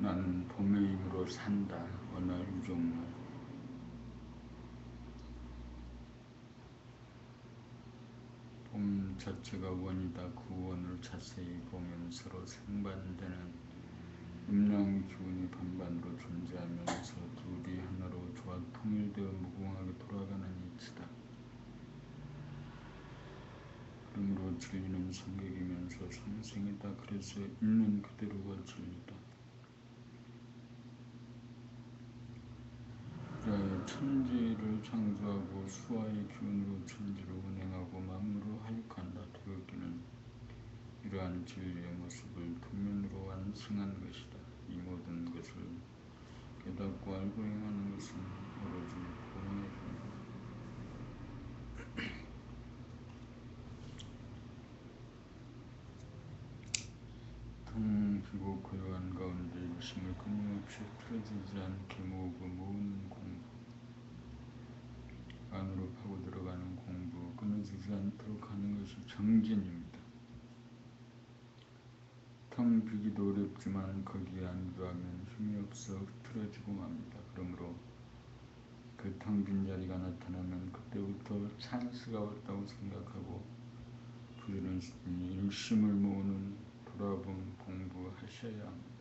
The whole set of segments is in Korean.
나는 봄의 힘으로 산다. 어느 유종날 봄 자체가 원이다. 그 원을 자세히 보면 서로 상반되는 음양 기운이 반반으로 존재하면서 둘이 하나로 조화 통일되어 무궁하게 돌아가는 이치다. 그러므로 진리는 성격이면서 상생이다. 그래서 있는 그대로가 진리다. 천지를 창조하고 수화의 기운으로 천지를 운행하고 만물을 하육한다. 태극기는 이러한 진리의 모습을 표면으로 완성한 것이다. 이 모든 것을 깨닫고 알고 행하는 것은 오로지 본의 힘이다. 텅 비고 고요한 가운데 욕심을 끊임없이 틀어지지 않게 모으고 모으는 공부, 안으로 파고 들어가는 공부, 끊어지지 않도록 하는 것이 정진입니다. 텅 비기도 어렵지만 거기에 안주하면 힘이 없어 흐트러지고 맙니다. 그러므로 그 텅 빈 자리가 나타나면 그때부터 찬스가 왔다고 생각하고 부지런 일심을 모으는 돌아봄 공부하셔야 합니다.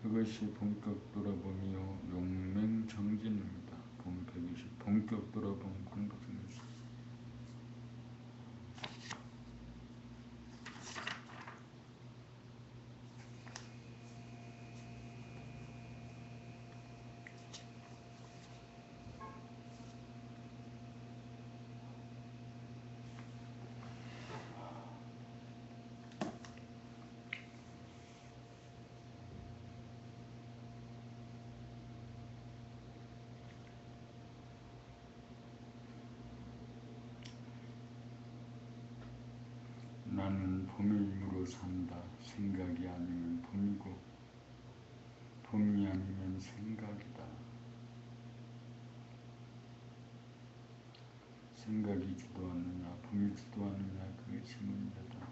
그것이 본격 돌아봄이요 용맹정진입니다. 본 120 본격 돌아봄 공부 중에서 나는 봄의 힘으로 산다. 생각이 아니면 봄이고 봄이 아니면 생각이다. 생각이 주도하느냐 봄이 주도하느냐 그것이 문제다.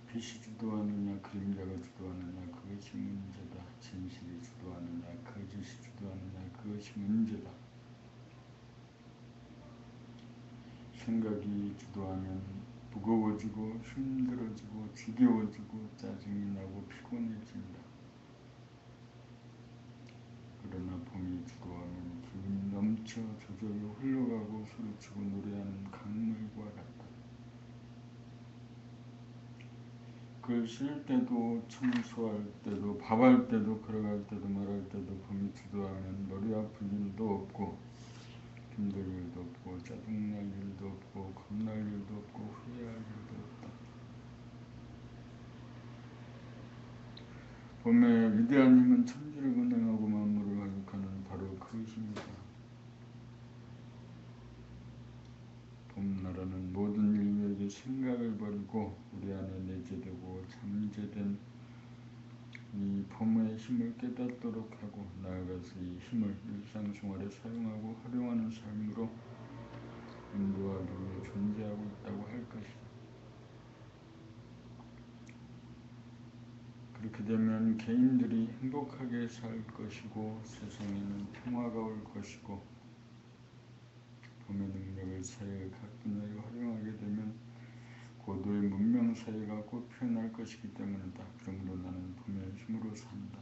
빛이 주도하느냐 그림자가 주도하느냐 그것이 문제다. 진실이 주도하느냐 거짓이 주도하느냐 그것이 문제다. 생각이 주도하면 무거워지고 힘들어지고 지겨워지고 짜증이 나고 피곤해진다. 그러나 봄이 주도하면 기운이 넘쳐 저절로 흘러가고 소리치고 노래하는 강물과 같다. 글 쓸 때도 청소할 때도 밥할 때도 걸어갈 때도 말할 때도 봄이 주도하면 머리 아플 일도 없고 힘들 일도 없고 짜증날 일도 없고 겁날 일도 없고 후회할 일도 없다. 봄의 위대한 힘은 천지를 운행하고 만물을 하육하는 바로 그 힘이다. 봄나라는 모든 인류에게 생각을 버리고 우리 안에 내재되고 잠재된 이 봄의 힘을 깨닫도록 하고 나아가서 이 힘을 일상생활에 사용하고 활용하는 삶으로 인도하기 위해 존재하고 있다고 할 것이다. 그렇게 되면 개인들이 행복하게 살 것이고 세상에는 평화가 올 것이고 봄의 능력을 사회의 각 분야에 활용하게 되면 고도의 문명사회가 곧 피어날 것이기 때문이다. 그러므로 나는 봄의 힘으로 산다.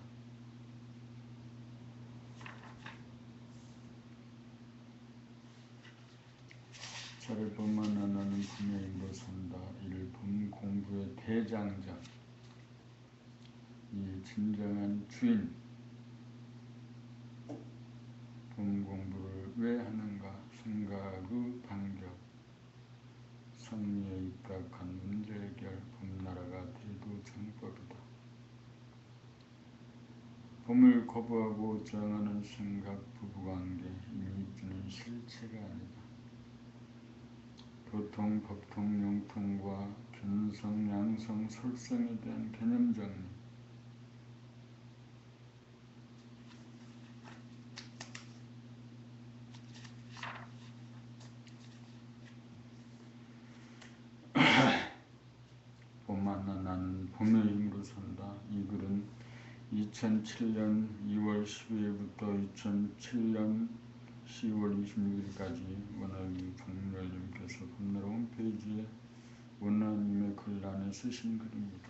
차를 봄만나 나는 봄의 힘으로 산다. 이를 봄 공부의 대장장, 이 진정한 주인, 봄 공부를 왜 하는가? 생각의 반격, 성리에 입각한 문제 해결, 봄나라가 대도정법이다. 봄을 거부하고 저항하는 생각, 부부관계, 이미지는 실체가 아니다. 교통, 법통, 용통과 견성, 양성, 솔성에 대한 개념 정리, 봄의 힘으로 산다. 이 글은 2007년 2월 12일부터 2007년 10월 26일까지 원아위 박멸님께서 봄나라 홈페이지에 원아님의 글란에 쓰신 글입니다.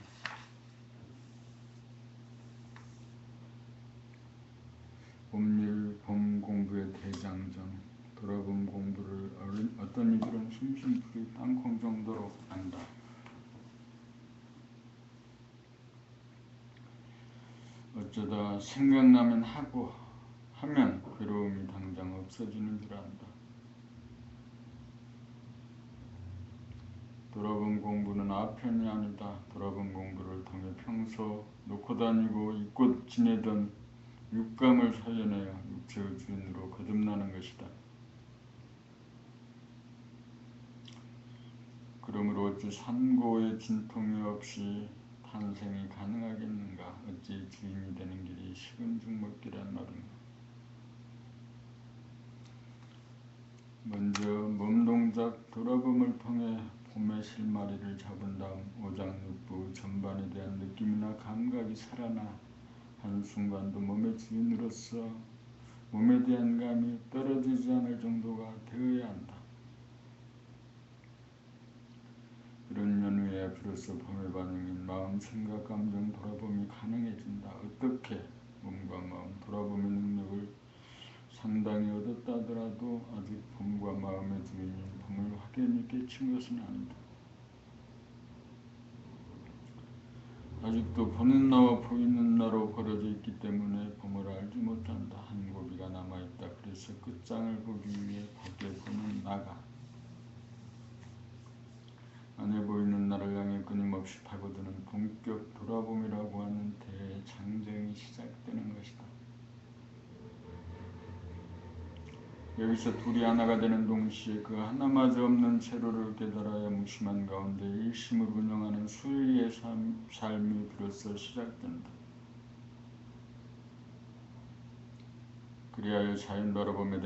봄일 봄 공부의 대장정. 돌아봄 공부를 어떤 이들은 심심풀이 땅콩 정도로 안다. 어쩌다 생각나면 하고 하면 괴로움이 당장 없어지는 줄 안다. 돌아봄 공부는 아편이 아니다. 돌아봄 공부를 통해 평소 놓고 다니고 잊고 지내던 육감을 살려내어 육체의 주인으로 거듭나는 것이다. 그러므로 어찌 산고의 진통이 없이 탄생이 가능하겠는가? 어찌 주인이 되는 길이 식은 죽 먹기란 말인가? 먼저 몸동작 돌아봄을 통해 봄의 실마리를 잡은 다음 오장육부 전반에 대한 느낌이나 감각이 살아나 한순간도 몸의 주인으로서 몸에 대한 감이 떨어지지 않을 정도가 되어야 한다. 이런 연후에 비로소 봄의 반응인 마음, 생각, 감정 돌아봄이 가능해진다. 어떻게 몸과 마음 돌아봄의 능력을 상당히 얻었다 하더라도 아직 봄과 마음의 주인인 봄을 확연히 깨친 것은 아니다. 아직도 보는 나와 보이는 나로 벌어져 있기 때문에 봄을 알지 못한다. 한 고비가 남아있다. 그래서 끝장을 보기 위해 밖에 보는 나가 안에 보이는 나를 향해 끊임없이 파고드는 본격 돌아봄이라고 하는 대장정이 시작되는 것이다. 여기서 둘이 하나가 되는 동시에 그 하나마저 없는 세로를 깨달아야 무심한 가운데 일심을 운영하는 수일의 삶이 비로소 시작된다. 그리하여 자연 바라봄의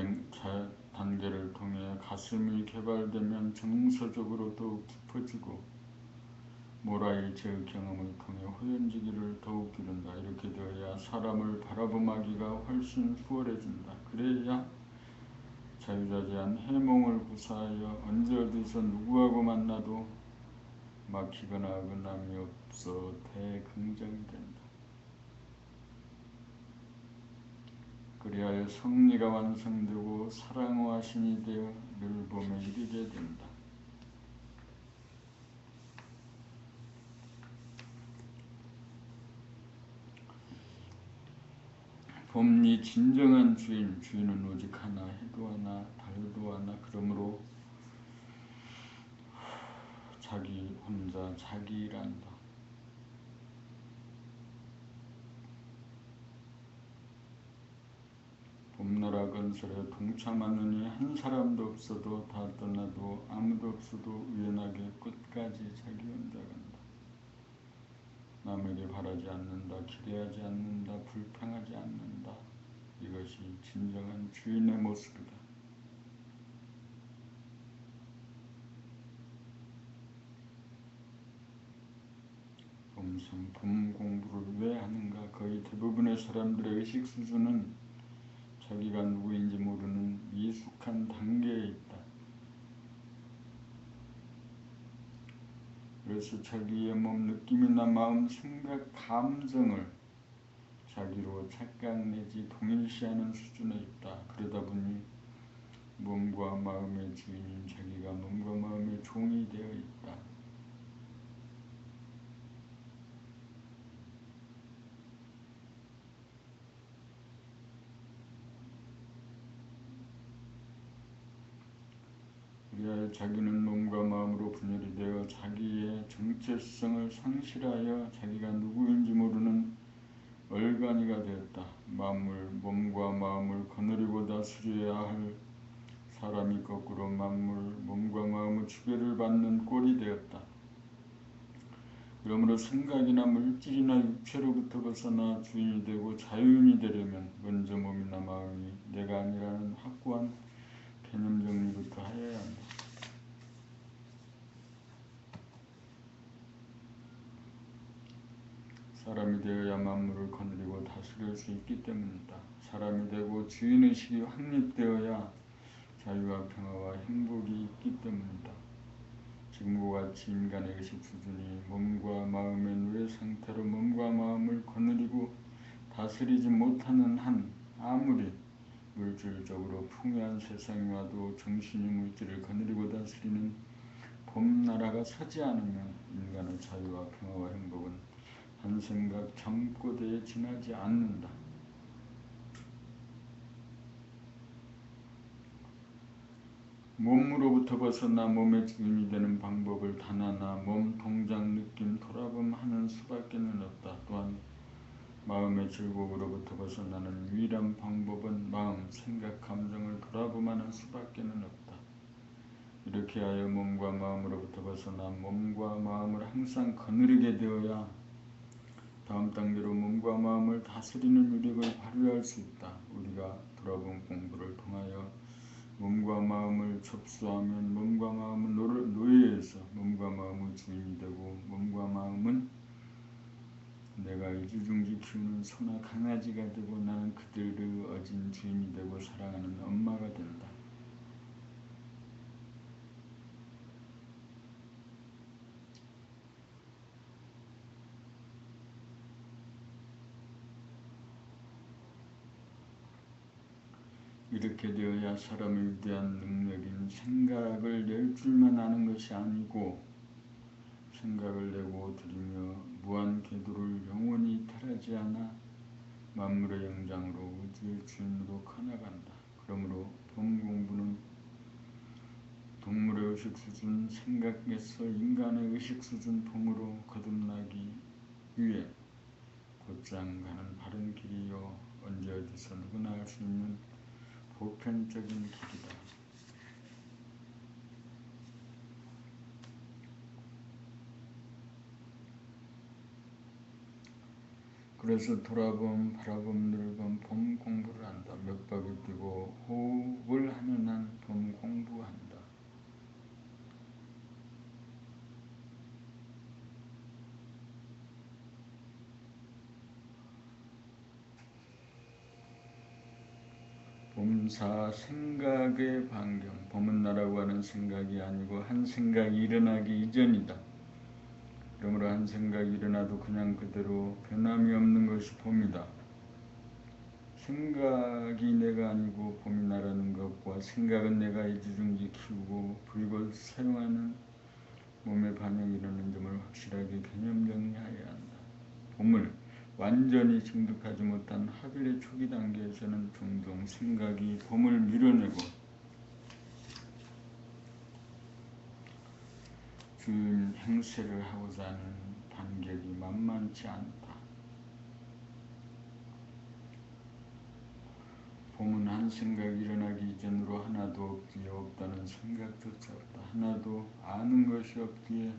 단계를 통해 가슴이 개발되면 정서적으로 더욱 깊어지고 모라일체의 경험을 통해 호연지기를 더욱 기른다. 이렇게 되어야 사람을 바라봄하기가 훨씬 수월해진다. 그래야 자유자재한 해몽을 구사하여 언제 어디서 누구하고 만나도 막히거나 어긋남이 없어 대긍정이 된다. 그리하여 성리가 완성되고 사랑과 신이 되어 늘 봄에 이르게 된다. 봄이 진정한 주인은 오직 하나, 해도 하나, 달도 하나. 그러므로 자기 혼자 자기 일한다. 봄나라 건설에 동참하느니 한 사람도 없어도 다 떠나도 아무도 없어도 우연하게 끝까지 자기 혼자 간다. 남에게 바라지 않는다. 기대하지 않는다. 불평하지 않는다. 이것이 진정한 주인의 모습이다. 봄 공부를 왜 하는가? 거의 대부분의 사람들의 의식 수준은 자기가 누구인지 모르는 미숙한 단계에 있다. 그래서 자기의 몸 느낌이나 마음, 생각, 감정을 자기로 착각 내지 동일시하는 수준에 있다. 그러다 보니 몸과 마음의 주인인 자기가 몸과 마음의 종이 되어 있다. 그리하여 자기는 몸과 마음으로 분열이 되어 자기의 정체성을 상실하여 자기가 누구인지 모르는 얼간이가 되었다. 몸과 마음을 거느리고 다스려야 할 사람이 거꾸로 몸과 마음의 지배를 받는 꼴이 되었다. 그러므로 생각이나 물질이나 육체로부터 벗어나 주인이 되고 자유인이 되려면 먼저 몸이나 마음이 내가 아니라는 확고한 개념 정리부터 하여야 한다. 사람이 되어야 만물을 거느리고 다스릴 수 있기 때문이다. 사람이 되고 주인의식이 확립되어야 자유와 평화와 행복이 있기 때문이다. 지금과 같이 인간의 의식 수준이 몸과 마음의 노예 상태로 몸과 마음을 거느리고 다스리지 못하는 한 아무리 물질적으로 풍요한 세상이 와도 정신이 물질을 거느리고 다스리는 봄나라가 서지 않으면 인간의 자유와 평화와 행복은 한 생각 잠꼬대에 지나지 않는다. 몸으로부터 벗어나 몸의 주인이 되는 방법을 단 하나 몸, 동작, 느낌, 돌아봄하는 수밖에는 없다. 또한 마음의 즐거움으로부터 벗어나는 유일한 방법은 마음, 생각, 감정을 돌아봄하는 수밖에는 없다. 이렇게 하여 몸과 마음으로부터 벗어나 몸과 마음을 항상 거느리게 되어야 다음 단계로 몸과 마음을 다스리는 유력을 발휘할 수 있다. 우리가 돌아봄 공부를 통하여 몸과 마음을 접수하면 몸과 마음은 노예에서 몸과 마음의 주인이 되고 몸과 마음은 내가 이주중지 키우는 소나 강아지가 되고 나는 그들의 어진 주인이 되고 사랑하는 엄마가 된다. 이렇게 되어야 사람의 위대한 능력인 생각을 낼 줄만 아는 것이 아니고 생각을 내고 들이며 무한 궤도를 영원히 탈하지 않아 만물의 영장으로 우주의 주인으로 커나간다. 그러므로 봄 공부는 동물의 의식 수준 생각에서 인간의 의식 수준 봄으로 거듭나기 위해 곧장 가는 바른 길이요 언제 어디서 누구나 할 수 있는 보편적인 길이다. 그래서 돌아봄, 바라봄, 늘봄, 봄 공부를 한다. 몇 박을 뛰고 호흡을 하는 한 봄 공부한다. 봄사 생각의 반경. 봄은 나라고 하는 생각이 아니고 한 생각이 일어나기 이전이다. 그러므로 한 생각이 일어나도 그냥 그대로 변함이 없는 것이 봄이다. 생각이 내가 아니고 봄이 나라는 것과 생각은 내가 이주중지 키우고 불고 사용하는 몸의 반영이 일어나는 점을 확실하게 개념 정리하여야 한다. 봄을 완전히 증득하지 못한 하빌의 초기 단계에서는 종종 생각이 봄을 밀어내고 주인 행세를 하고자 하는 반격이 만만치 않다. 봄은 한 생각이 일어나기 이전으로 하나도 없기에 없다는 생각조차 없다. 하나도 아는 것이 없기에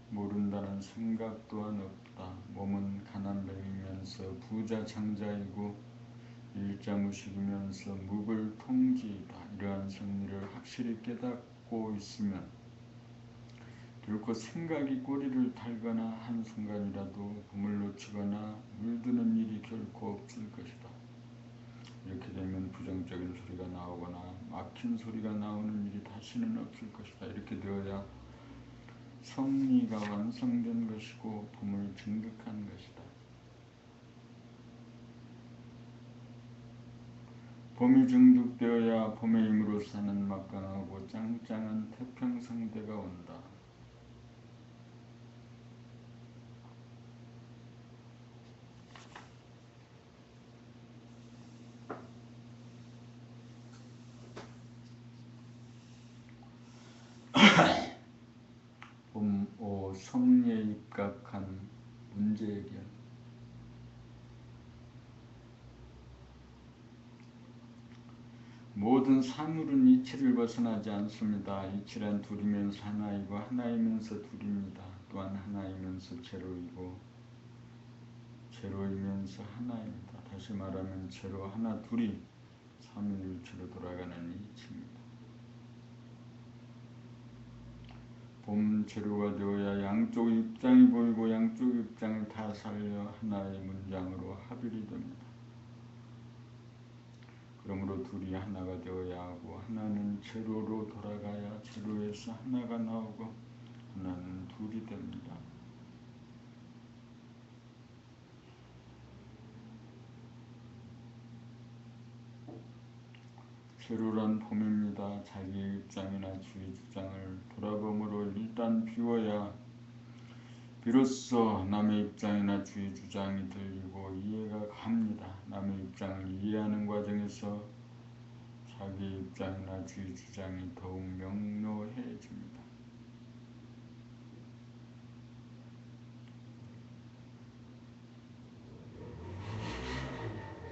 모른다는 생각 또한 없다. 몸은 가난뱅이면서 부자 장자이고 일자무식이면서 무불통지이다. 이러한 생리를 확실히 깨닫고 있으면 결코 생각이 꼬리를 달거나 한순간이라도 봄을 놓치거나 물드는 일이 결코 없을 것이다. 이렇게 되면 부정적인 소리가 나오거나 막힌 소리가 나오는 일이 다시는 없을 것이다. 이렇게 되어야 성리가 완성된 것이고 봄을 증득한 것이다. 봄이 증득되어야 봄의 힘으로 사는 막강하고 짱짱한 태평성대가 온다. 봄 5. 성리에 입각한 문제 해결. 모든 사물은 이치를 벗어나지 않습니다. 이치란 둘이면서 하나이고 하나이면서 둘입니다. 또한 하나이면서 제로이고 제로이면서 하나입니다. 다시 말하면 제로 하나 둘이 삼위일체로 돌아가는 이치입니다. 봄 재료가 되어야 양쪽 입장이 보이고 양쪽 입장을 다 살려 하나의 문장으로 합일이 됩니다. 그러므로 둘이 하나가 되어야 하고 하나는 제로로 돌아가야 제로에서 하나가 나오고 하나는 둘이 됩니다. 제로란 봄입니다. 자기 입장이나 주의 주장을 돌아봄으로 일단 비워야 비로소 남의 입장이나 주의 주장이 들리고 이해가 갑니다. 남의 입장을 이해하는 과정에서 자기 입장이나 주의 주장이 더욱 명료해집니다.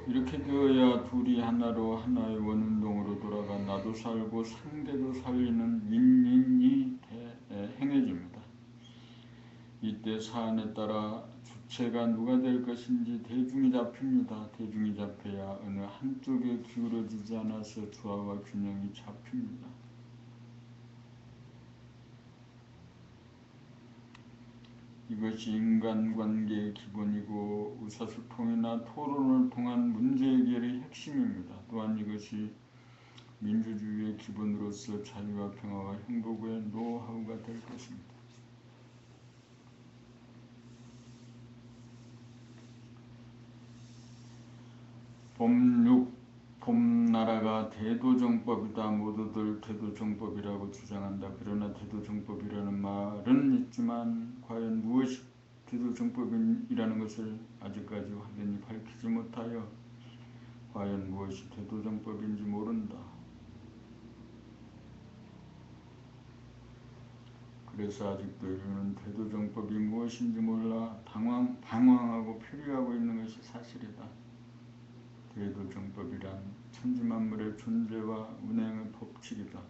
이렇게 되어야 둘이 하나로 하나의 원운동으로 돌아가 나도 살고 상대도 살리는 윈윈이 행해집니다. 이때 사안에 따라 주체가 누가 될 것인지 대중이 잡힙니다. 대중이 잡혀야 어느 한쪽에 기울어지지 않아서 조화와 균형이 잡힙니다. 이것이 인간관계의 기본이고 의사소통이나 토론을 통한 문제 해결의 핵심입니다. 또한 이것이 민주주의의 기본으로서 자유와 평화와 행복의 노하우가 될 것입니다. 봄나라가 대도정법이다. 모두들 대도정법이라고 주장한다. 그러나 대도정법이라는 말은 있지만 과연 무엇이 대도정법이라는 것을 아직까지 확연히 밝히지 못하여 과연 무엇이 대도정법인지 모른다. 그래서 아직도 인류는 대도정법이 무엇인지 몰라 방황하고 표류하고 있는 것이 사실이다. 대도정법이란 천지만물의 존재와 운행의 법칙이다.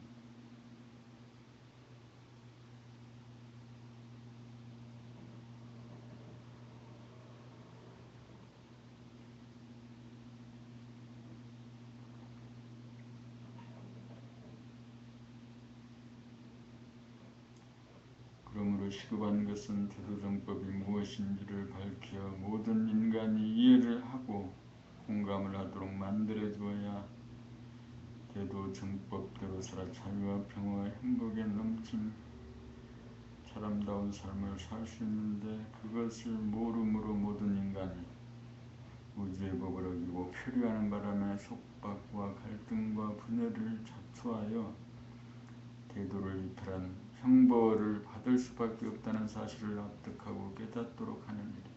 그러므로 시급한 것은 대도정법이 무엇인지를 밝혀 모든 인간이 이해를 하고 공감을 하도록 만들어 주어야 대도정법대로 살아 자유와 평화와 행복에 넘친 사람다운 삶을 살 수 있는데 그것을 모름으로 모든 인간이 우주의 법을 어기고 표류하는 바람에 속박과 갈등과 분열을 자초하여 대도를 이탈한 형벌을 받을 수밖에 없다는 사실을 납득하고 깨닫도록 하는 일이다.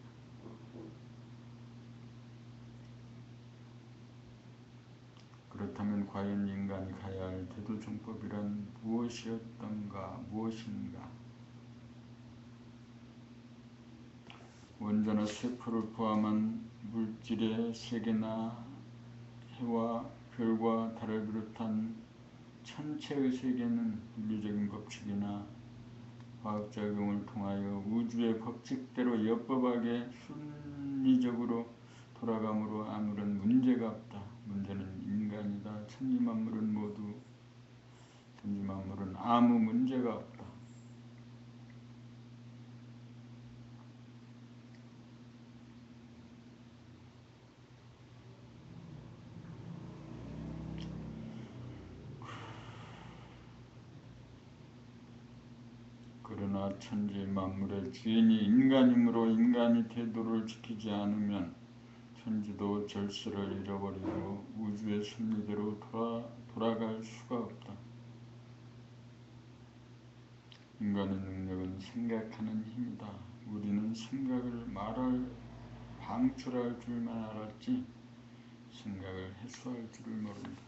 그렇다면 과연 인간이 가야 할 대도정법이란 무엇인가? 원자나 세포를 포함한 물질의 세계나 해와 별과 달을 비롯한 천체의 세계는 윤리적인 법칙이나 화학작용을 통하여 우주의 법칙대로 여법하게 순리적으로 돌아가므로 아무런 문제가 없다. 문제는 인간이다. 천지만물은 아무 문제가 없다. 그러나 천지 만물의 주인이 인간이므로 인간이 태도를 지키지 않으면 천지도 절세를 잃어버리고 우주의 섭리대로 돌아갈 수가 없다. 인간의 능력은 생각하는 힘이다. 우리는 생각을 방출할 줄만 알았지 생각을 해소할 줄을 모른다.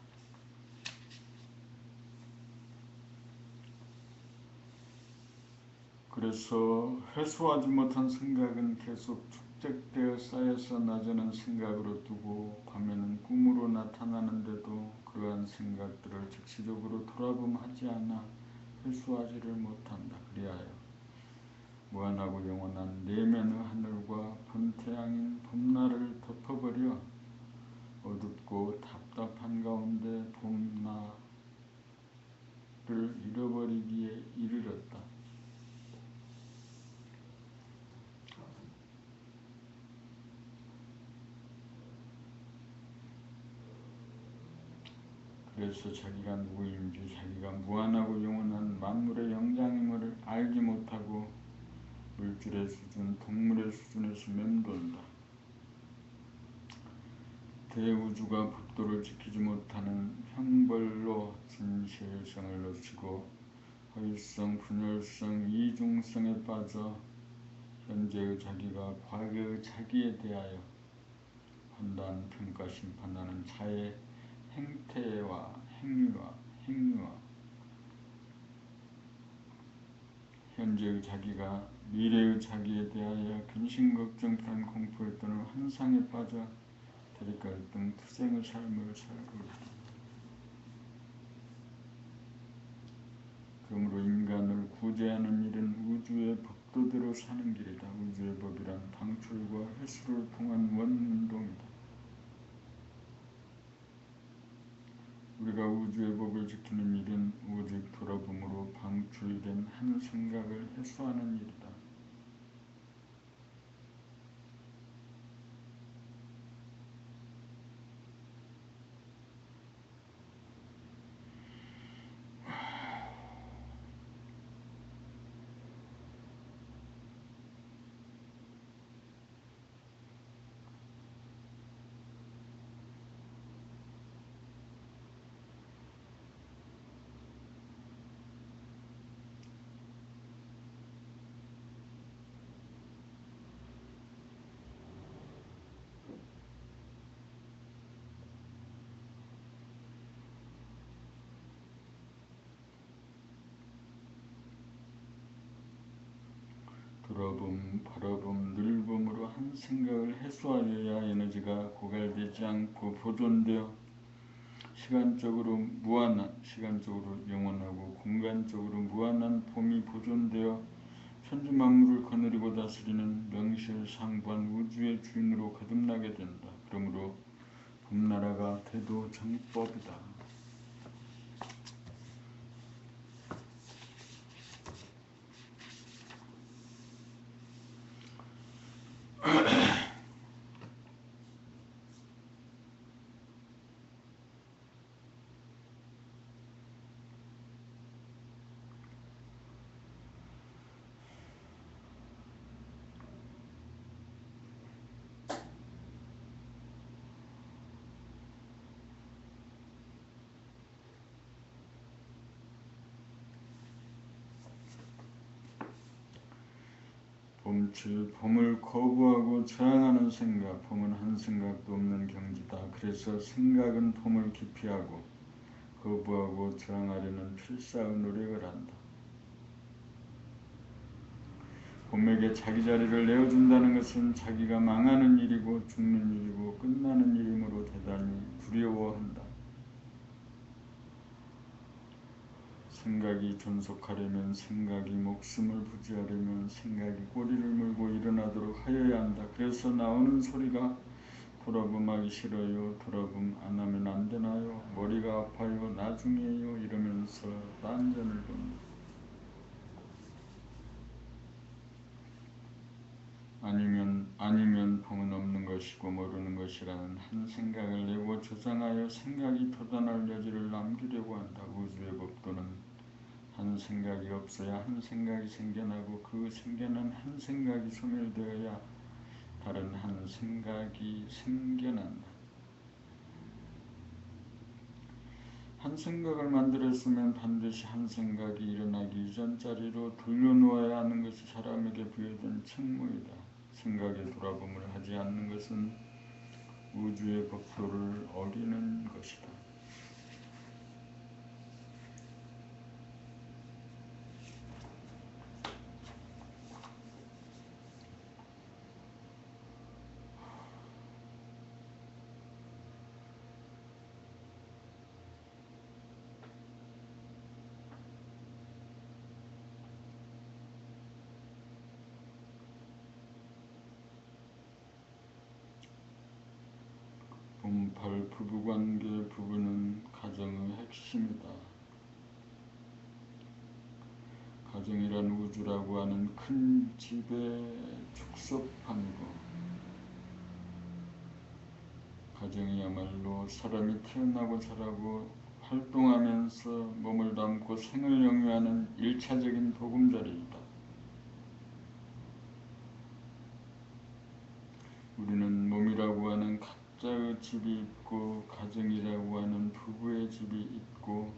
그래서 해소하지 못한 생각은 계속 축적되어 쌓여서 낮에는 생각으로 두고 밤에는 꿈으로 나타나는데도 그러한 생각들을 즉시적으로 돌아봄하지 않아 해소하지를 못한다. 그리하여 무한하고 영원한 내면의 하늘과 번태양인 봄날을 덮어버려 어둡고 답답한 가운데 봄날을 잃어버리기에 이르렀다. 그래서 자기가 누구인지 자기가 무한하고 영원한 만물의 영장임을 알지 못하고 물질의 수준, 동물의 수준에서 맴돈다. 대우주가 법도를 지키지 못하는 형벌로 진실성을 놓치고 허위성, 분열성, 이중성에 빠져 현재의 자기가 과거의 자기에 대하여 판단, 평가, 심판하는 자의 행태와 행위와 현재의 자기가 미래의 자기에 대하여 근심, 걱정, 불안, 공포에 또는 환상에 빠져 대립갈등, 투쟁의 삶을 살고 있다. 그러므로 인간을 구제하는 일은 우주의 법도대로 사는 길이다. 우주의 법이란 방출과 회수를 통한 원운동이다. 우리가 우주의 법을 지키는 일은 오직 돌아봄으로 방출된 한 생각을 해소하는 일이다. 돌아봄, 바라봄, 늘봄으로 한 생각을 해소하여야 에너지가 고갈되지 않고 보존되어 시간적으로 영원하고 공간적으로 무한한 봄이 보존되어 천지 만물을 거느리고 다스리는 명실상부한 우주의 주인으로 거듭나게 된다. 그러므로 봄나라가 태도정법이다. 봄을 거부하고 저항하는 생각, 봄은 한 생각도 없는 경지다. 그래서 생각은 봄을 기피하고 거부하고 저항하려는 필사의 노력을 한다. 봄에게 자기 자리를 내어준다는 것은 자기가 망하는 일이고 죽는 일이고 끝나는 일이므로 대단히 두려워한다. 생각이 존속하려면, 생각이 목숨을 부지하려면 생각이 꼬리를 물고 일어나도록 하여야 한다. 그래서 나오는 소리가 돌아봄하기 싫어요, 돌아봄 안 하면 안 되나요, 머리가 아파요, 나중에요 이러면서 딴전을 본다. 아니면 봄은 없는 것이고 모르는 것이라는 한 생각을 내고 조장하여 생각이 도전할 여지를 남기려고 한다. 우주의 법도는 한 생각이 없어야 한 생각이 생겨나고 그 생겨난 한 생각이 소멸되어야 다른 한 생각이 생겨난다. 한 생각을 만들었으면 반드시 한 생각이 일어나기 이전 자리로 돌려놓아야 하는 것이 사람에게 부여된 책무이다. 생각에 돌아봄을 하지 않는 것은 우주의 법도를 어기는 것이다. 봄팔 부부관계, 부부는 가정의 핵심이다. 가정이란 우주라고 하는 큰 집의 축소판이고 가정이야말로 사람이 태어나고 자라고 활동하면서 몸을 담고 생을 영위하는 1차적인 보금자리이다. 우리는 몸이라고 하는 각자의 집이 있고, 가정이라고 하는 부부의 집이 있고,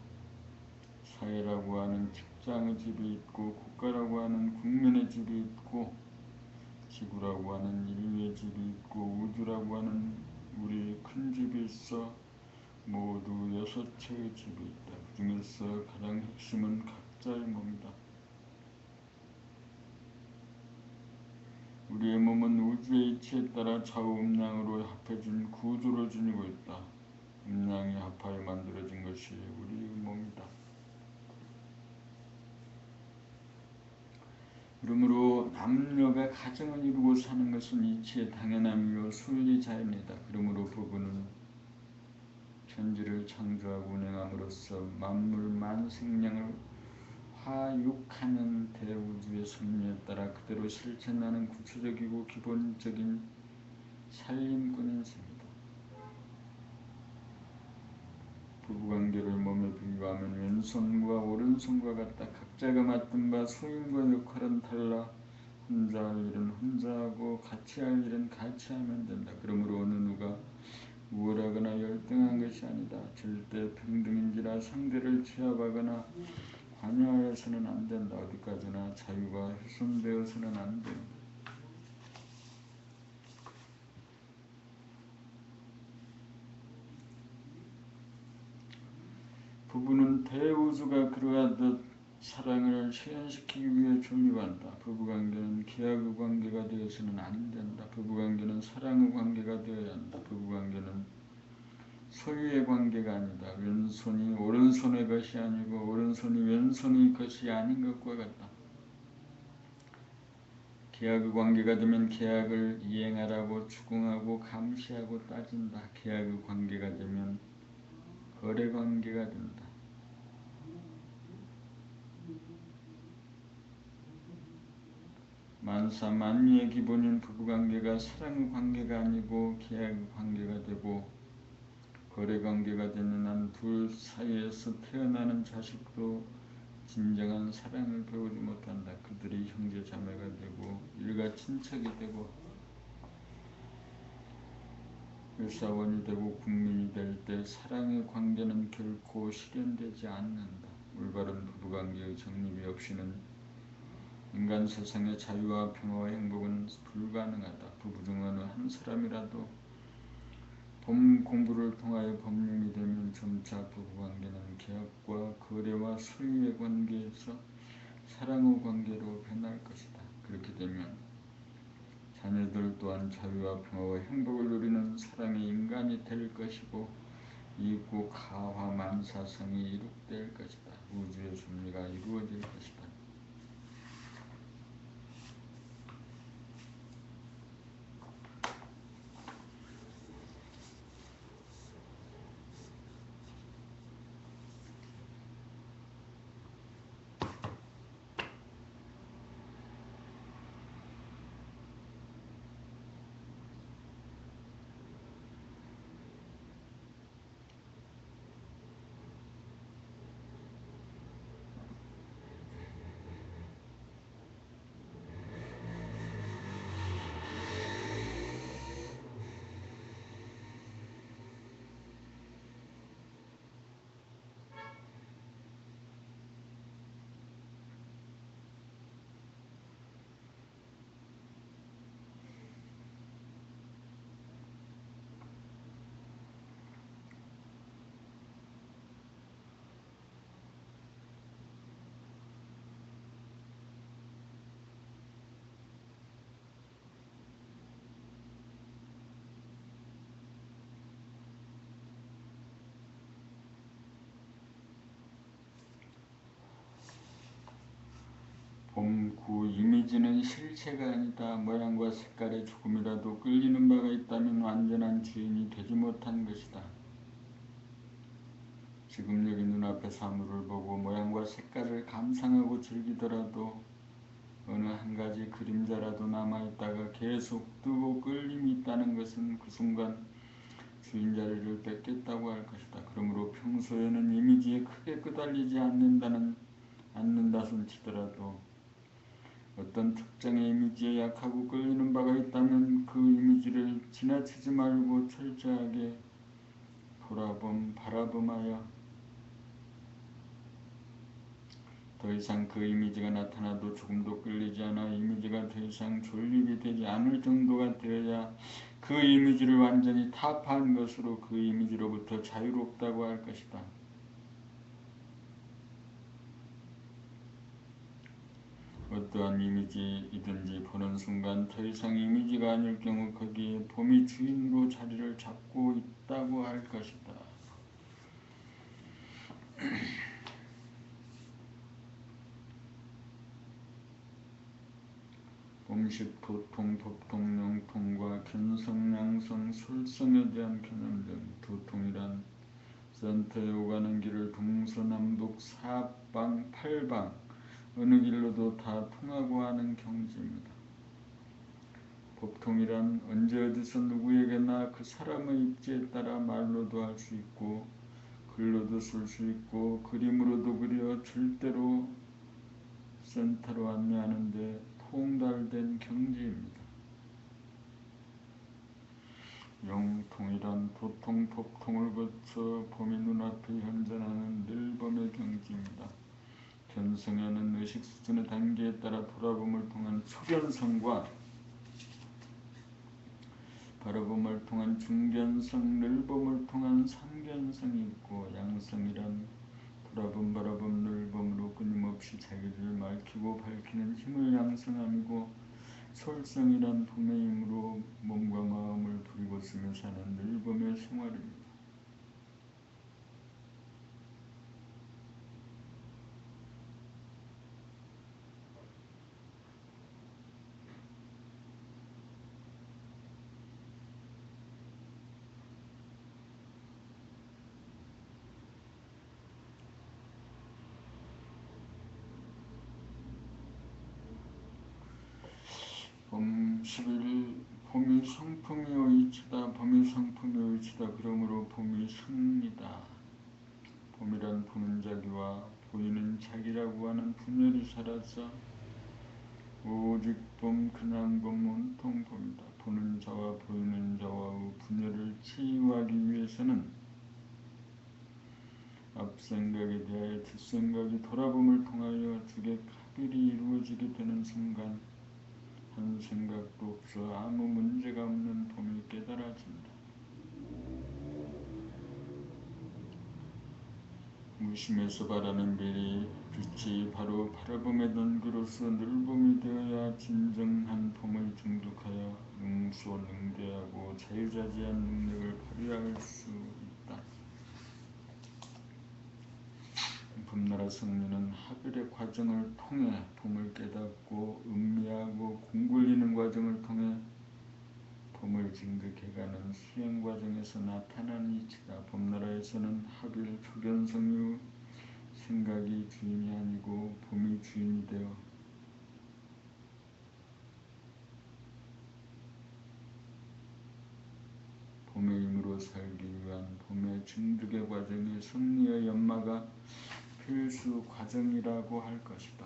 사회라고 하는 직장의 집이 있고, 국가라고 하는 국민의 집이 있고, 지구라고 하는 인류의 집이 있고, 우주라고 하는 우리 큰 집이 있어 모두 6채의 집이 있다. 그 중에서 가장 핵심은 각자의 몸이다. 우리의 몸은 우주의 이치에 따라 좌우음양으로 합해진 구조를 지니고 있다. 음양이 합하여 만들어진 것이 우리의 몸이다. 그러므로 남녀가 가정을 이루고 사는 것은 이치의 당연함이요 순리 자연이다. 그러므로 부부는 천지를 창조하고 운행함으로써 만물 만생량을 화육하는 대우주의 섭리에 따라 그대로 실천하는 구체적이고 기본적인 살림꾼인 셈이다. 부부관계를 몸에 비유하면 왼손과 오른손과 같다. 각자가 맡은 바 소임과 역할은 달라 혼자 할 일은 혼자 하고 같이 할 일은 같이 하면 된다. 그러므로 어느 누가 우월하거나 열등한 것이 아니다. 절대 평등인지라 상대를 취합하거나 관여하여서는 안 된다. 어디까지나 자유가 훼손되어서는 안 된다. 부부는 대우주가 그러하듯 사랑을 실현시키기 위해 존립한다. 부부관계는 계약의 관계가 되어서는 안 된다. 부부관계는 사랑의 관계가 되어야 한다. 부부관계는 소유의 관계가 아니다. 왼손이 오른손의 것이 아니고 오른손이 왼손의 것이 아닌 것과 같다. 계약의 관계가 되면 계약을 이행하라고 추궁하고 감시하고 따진다. 계약의 관계가 되면 거래 관계가 된다. 만사 만미의 기본인 부부관계가 사랑의 관계가 아니고 계약의 관계가 되고 거래 관계가 되는 한 둘 사이에서 태어나는 자식도 진정한 사랑을 배우지 못한다. 그들이 형제 자매가 되고 일가 친척이 되고 회사원이 되고 국민이 될 때 사랑의 관계는 결코 실현되지 않는다. 올바른 부부관계의 정립이 없이는 인간 세상의 자유와 평화와 행복은 불가능하다. 부부 중 어느 한 사람이라도 법 공부를 통하여 법령이 되면 점차 부부관계는 계약과 거래와 소유의 관계에서 사랑의 관계로 변할 것이다. 그렇게 되면 자녀들 또한 자유와 평화와 행복을 누리는 사랑의 인간이 될 것이고 이국 가화 만사성이 이룩될 것이다. 우주의 섭리가 이루어질 것이다. 그 이미지는 실체가 아니다. 모양과 색깔에 조금이라도 끌리는 바가 있다면 완전한 주인이 되지 못한 것이다. 지금 여기 눈앞의 사물을 보고 모양과 색깔을 감상하고 즐기더라도 어느 한 가지 그림자라도 남아있다가 계속 뜨고 끌림이 있다는 것은 그 순간 주인 자리를 뺏겠다고 할 것이다. 그러므로 평소에는 이미지에 크게 끄달리지 않는다손 치더라도 어떤 특정의 이미지에 약하고 끌리는 바가 있다면 그 이미지를 지나치지 말고 철저하게 바라봄하여 더 이상 그 이미지가 나타나도 조금도 끌리지 않아 이미지가 더 이상 존립이 되지 않을 정도가 되어야 그 이미지를 완전히 타파한 것으로 그 이미지로부터 자유롭다고 할 것이다. 어떠한 이미지이든지 보는 순간 더 이상 이미지가 아닐 경우 거기에 봄이 주인으로 자리를 잡고 있다고 할 것이다. 봄식, 도통, 법통, 영통과 견성, 양성, 솔성에 대한 개념 등 도통이란 센터에 오가는 길을 동서남북 사방, 팔방 어느 길로도 다 통하고 하는 경지입니다. 법통이란 언제 어디서 누구에게나 그 사람의 입지에 따라 말로도 할 수 있고 글로도 쓸 수 있고 그림으로도 그려 절대로 센터로 안내하는 데 통달된 경지입니다. 영통이란 도통, 법통을 거쳐 봄이 눈앞에 현존하는 늘봄의 경지입니다. 견성에는 의식 수준의 단계에 따라 돌아봄을 통한 초견성과 바라봄을 통한 중견성, 늘봄을 통한 상견성이 있고 양성이란 돌아봄, 바라봄, 늘봄으로 끊임없이 자기를 밝히고 밝히는 힘을 양성함이고 솔성이란 봄의 힘으로 몸과 마음을 부리고 쓰며 사는 늘봄의 생활입니다. 봄 11일 봄이 성품이 의치다. 봄이 성품이 의치다. 그러므로 봄이 승이다. 봄이란 보는 자기와 보이는 자기라고 하는 분열이 사라져 오직 봄, 그냥 봄, 온통 봄이다. 보는 자와 보이는 자와의 분열을 치유하기 위해서는 앞생각에 대하여 뒷생각이 돌아봄을 통하여 주객 합일이 이루어지게 되는 순간 한 생각도 없어 아무 문제가 없는 봄이 깨달아진다. 무심해서 바라는 빛이 바로 바라봄의 던기로서 늘봄이 되어야 진정한 봄을 증득하여 능수능대하고 자유자재한 능력을 발휘할 수 있다. 봄나라 성리는 합일의 과정을 통해 봄을 깨닫고 음미하고 공굴리는 과정을 통해 봄을 증득해가는 수행 과정에서 나타난 이치다. 봄나라에서는 합일 초견성유 생각이 주인이 아니고 봄이 주인이 되어 봄의 힘으로 살기 위한 봄의 증득의 과정이 승리의 연마가 필수 과정이라고 할 것이다.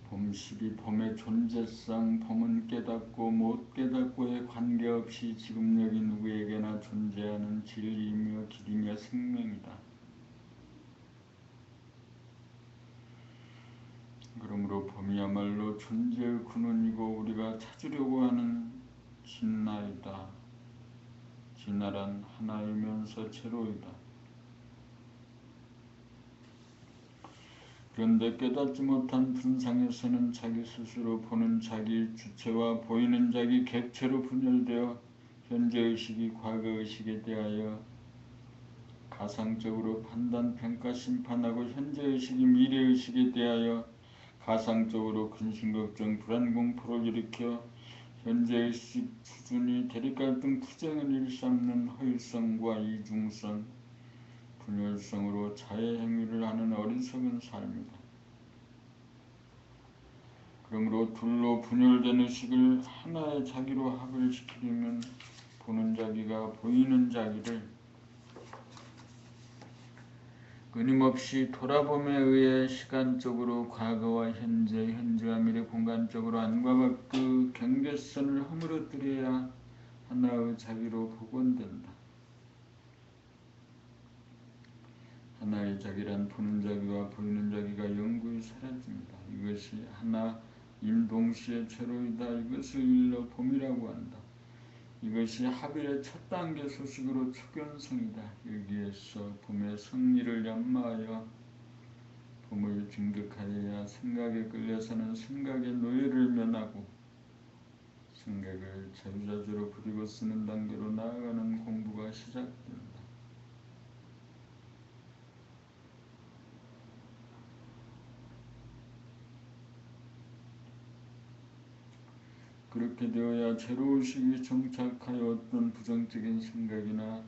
봄 12. 봄의 존재성. 봄은 깨닫고 못 깨닫고에 관계없이 지금 여기 누구에게나 존재하는 진리이며 길이며 생명이다. 그러므로 봄이야말로 존재의 근원이고 우리가 찾으려고 하는 진나이다. 진나란 하나이면서 제로이다. 그런데 깨닫지 못한 분상에서는 자기 스스로 보는 자기 주체와 보이는 자기 객체로 분열되어 현재의식이 과거의식에 대하여 가상적으로 판단, 평가, 심판하고 현재의식이 미래의식에 대하여 가상적으로 근심, 걱정, 불안, 공포를 일으켜 현재의식 수준이 대립갈등, 투쟁을 일삼는 허위성과 이중성, 분열성으로 자해 행위를 하는 어리석은 삶이다. 그러므로 둘로 분열된 의식을 하나의 자기로 합을 시키려면 보는 자기가 보이는 자기를 끊임없이 돌아봄에 의해 시간적으로 과거와 현재, 현재와 미래 공간적으로 안과 밖의 경계선을 허물어뜨려야 하나의 자기로 복원된다. 하나의 자기란 보는 자기와 보이는 자기가 영구히 사라집니다. 이것이 하나인 동시에 제로이다. 이것을 일러 봄이라고 한다. 이것이 하빌의 첫 단계 소식으로 초견성이다. 여기에서 봄의 승리를 연마하여 봄을 증득하여야 생각에 끌려서는 생각의 노예를 면하고 생각을 자유자재로 부리고 쓰는 단계로 나아가는 공부가 시작된다. 그렇게 되어야 제로의식이 정착하여 어떤 부정적인 생각이나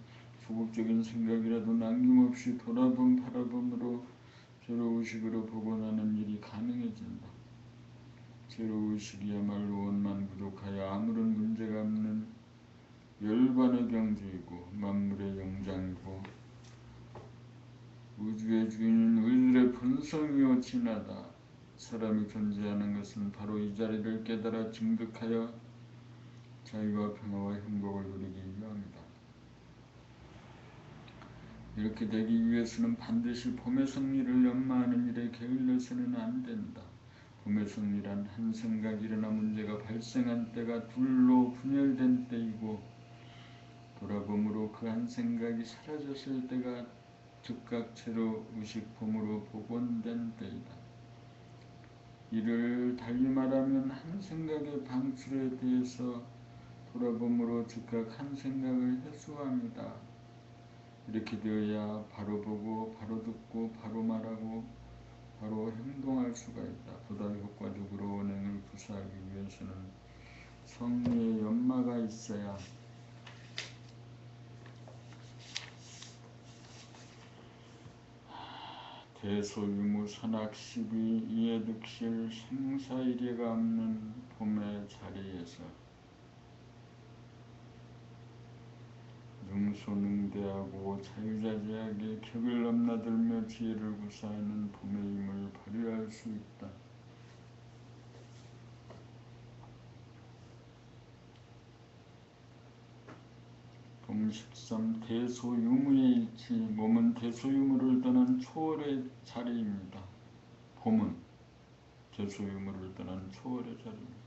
소극적인 생각이라도 남김없이 돌아봄, 바라봄으로 제로의식으로 복원하는 일이 가능해진다. 제로의식이야말로 원만 부족하여 아무런 문제가 없는 열반의 경주이고 만물의 영장이고 우주의 주인인 우리들의 본성이요 진하다. 사람이 존재하는 것은 바로 이 자리를 깨달아 증득하여 자유와 평화와 행복을 누리기 위함이다. 이렇게 되기 위해서는 반드시 봄의 승리를 연마하는 일에 게을러서는 안 된다. 봄의 승리란 한 생각 일어나 문제가 발생한 때가 둘로 분열된 때이고 돌아봄으로 그 한 생각이 사라졌을 때가 즉각체로 의식봄으로 복원된 때이다. 이를 달리 말하면 한 생각의 방출에 대해서 돌아봄으로 즉각 한 생각을 해소합니다. 이렇게 되어야 바로 보고 바로 듣고 바로 말하고 바로 행동할 수가 있다. 보다 효과적으로 언행을 구사하기 위해서는 성리의 연마가 있어야 대소유무 선악시비 이해득실 생사일예가 없는 봄의 자리에서 능소능대하고 자유자재하게 격을 넘나들며 지혜를 구사하는 봄의 힘을 발휘할 수 있다. 봄 13 대소유무의 일치. 몸은 대소유무를 떠난 초월의 자리입니다. 봄은 대소유무를 떠난 초월의 자리입니다.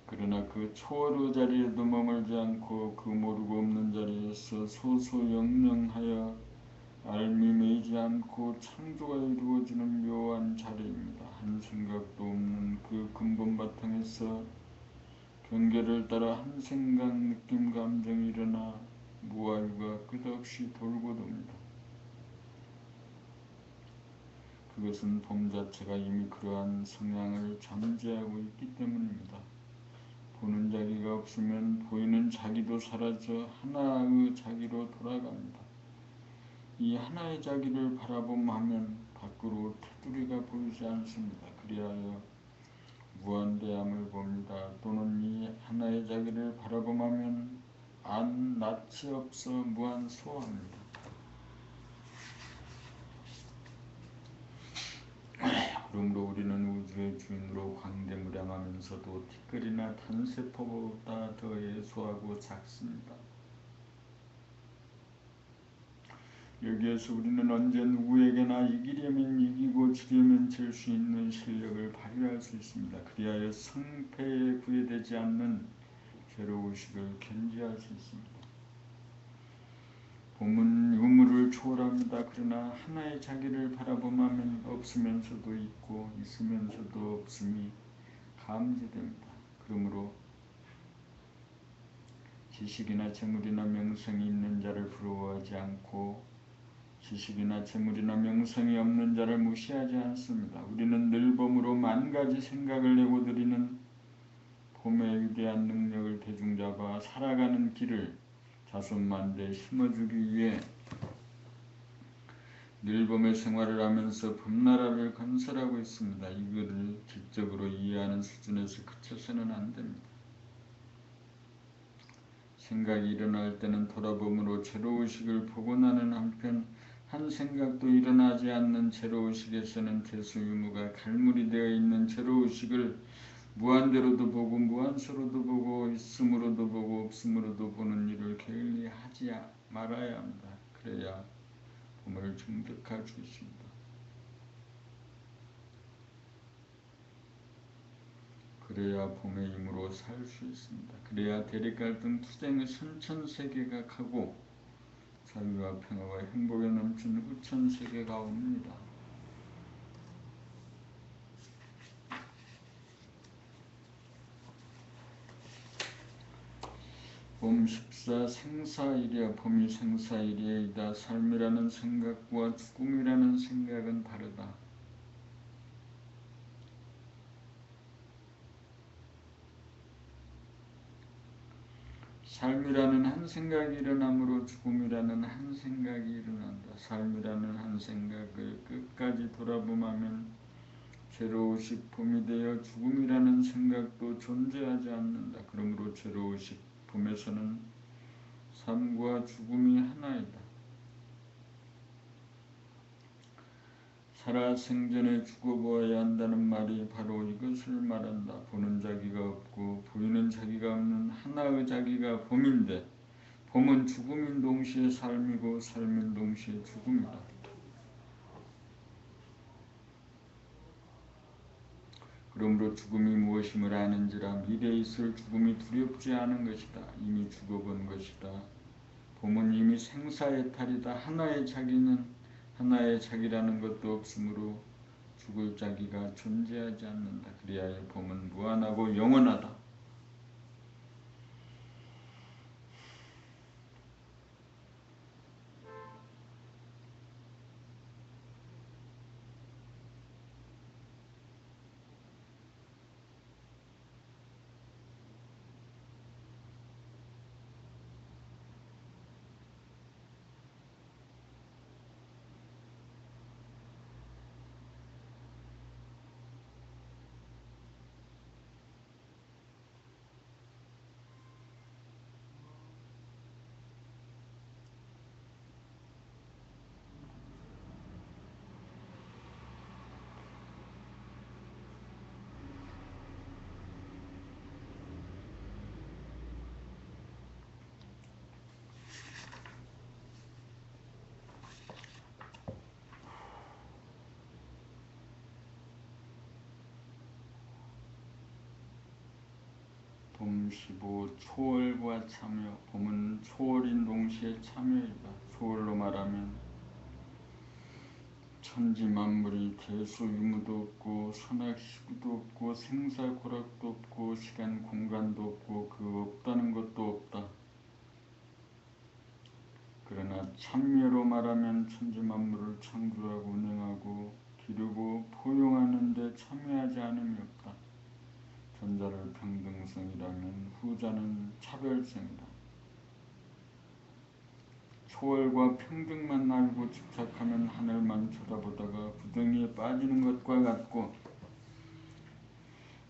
그러나 그 초월의 자리에도 머물지 않고 그 모르고 없는 자리에서 소소영령하여 알미매이지 않고 창조가 이루어지는 묘한 자리입니다. 한 생각도 없는 그 근본 바탕에서 경계를 따라 한 생각, 느낌, 감정이 일어나 무아유가 끝없이 돌고 돕니다. 그것은 봄 자체가 이미 그러한 성향을 잠재하고 있기 때문입니다. 보는 자기가 없으면 보이는 자기도 사라져 하나의 자기로 돌아갑니다. 이 하나의 자기를 바라보면 밖으로 테두리가 보이지 않습니다. 그리하여 무한대함을 봅니다. 또는 이 하나의 자기를 바라보면 낯이 없어 무한소합니다. 그러므로 우리는 우주의 주인으로 광대무량하면서도 티끌이나 탄세포보다 더 예소하고 작습니다. 여기에서 우리는 언제 누구에게나 이기 헤엄칠 수 있는 실력을 발휘할 수 있습니다. 그리하여 성패에 구애되지 않는 괴로우식을 견지할 수 있습니다. 봄은 유무를 초월합니다. 그러나 하나의 자기를 바라보면 없으면서도 있고 있으면서도 없음이 감지됩니다. 그러므로 지식이나 재물이나 명성이 있는 자를 부러워하지 않고 지식이나 재물이나 명성이 없는 자를 무시하지 않습니다. 우리는 늘 봄으로 만가지 생각을 내고 드리는 봄의 위대한 능력을 대중잡아 살아가는 길을 자손만대 심어주기 위해 늘 봄의 생활을 하면서 봄나라를 건설하고 있습니다. 이거를 지적으로 이해하는 수준에서 그쳐서는 안 됩니다. 생각이 일어날 때는 돌아봄으로 제로의식을 보고 나는 한편 한 생각도 일어나지 않는 제로의식에서는 대수유무가 갈무리 되어 있는 제로의식을 무한대로도 보고 무한서로도 보고 있음으로도 보고 없음으로도 보는 일을 게을리 하지 말아야 합니다. 그래야 봄을 증득할 수 있습니다. 그래야 봄의 힘으로 살 수 있습니다. 그래야 대립갈등 투쟁의 선천세계가 가고 자유와 평화와 행복에 넘치는 후천세계가 옵니다. 봄 14 생사일이야. 봄이 생사일이이다. 삶이라는 생각과 죽음이라는 생각은 다르다. 삶이라는 한 생각이 일어나므로 죽음이라는 한 생각이 일어난다. 삶이라는 한 생각을 끝까지 돌아보면 제로의식 봄이 되어 죽음이라는 생각도 존재하지 않는다. 그러므로 제로의식 봄에서는 삶과 죽음이 하나이다. 살아생전에 죽어보아야 한다는 말이 바로 이것을 말한다. 보는 자기가 없고 보이는 자기가 없는 하나의 자기가 봄인데 봄은 죽음인 동시에 삶이고 삶인 동시에 죽음이다. 그러므로 죽음이 무엇임을 아는지라 미래에 있을 죽음이 두렵지 않은 것이다. 이미 죽어본 것이다. 봄은 이미 생사의 탈이다. 하나의 자기라는 것도 없으므로 죽을 자기가 존재하지 않는다. 그리하여 봄은 무한하고 영원하다. 봄 15 초월과 참여. 봄은 초월인 동시에 참여이다. 초월로 말하면 천지만물이 대수유무도 없고 선악시구도 없고 생사고락도 없고 시간 공간도 없고 그 없다는 것도 없다. 그러나 참여로 말하면 천지만물을 창조하고 운영하고 기르고 포용하는 데 참여하지 않음이 없다. 전자를 평등성이라면 후자는 차별성이다. 초월과 평등만 알고 집착하면 하늘만 쳐다보다가 구덩이에 빠지는 것과 같고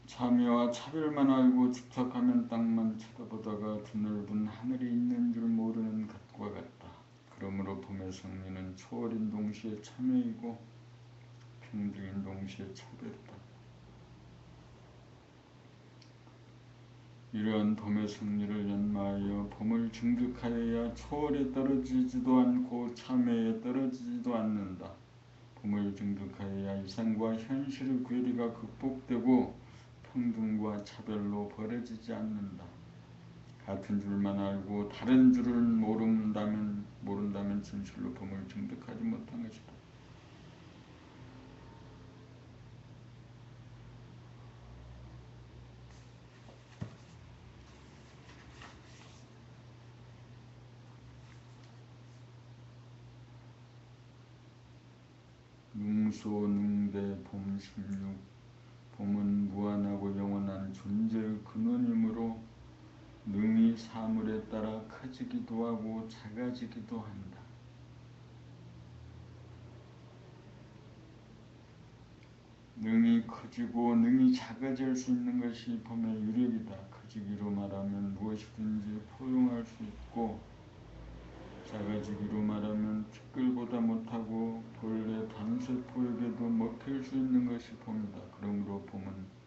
참여와 차별만 알고 집착하면 땅만 쳐다보다가 드넓은 하늘이 있는 줄 모르는 것과 같다. 그러므로 봄의 승리는 초월인 동시에 참여이고 평등인 동시에 차별이다. 이러한 봄의 승리를 연마하여 봄을 증득하여야 초월에 떨어지지도 않고 참여에 떨어지지도 않는다. 봄을 증득하여야 이상과 현실의 괴리가 극복되고 평등과 차별로 벌어지지 않는다. 같은 줄만 알고 다른 줄을 모른다면 진실로 봄을 증득하지 못한 것이다. 능소능대 봄 16. 봄은 무한하고 영원한 존재의 근원이므로 능이 사물에 따라 커지기도 하고 작아지기도 한다. 능이 커지고 능이 작아질 수 있는 것이 봄의 유력이다. 커지기로 말하면 무엇이든지 포용할 수 있고 작아지기로 말하면 티끌보다 못하고 벌레 단세포에게도 먹힐 수 있는 것이 봄이다. 그러므로 봄은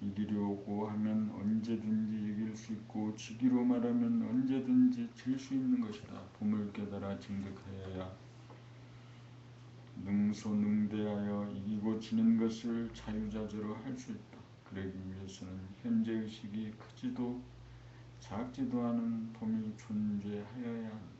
이기려 오고 하면 언제든지 이길 수 있고 지기로 말하면 언제든지 질 수 있는 것이다. 봄을 깨달아 증득하여야 능소능대하여 이기고 지는 것을 자유자재로 할 수 있다. 그러기 위해서는 현재의식이 크지도 작지도 않은 봄이 존재하여야 한다.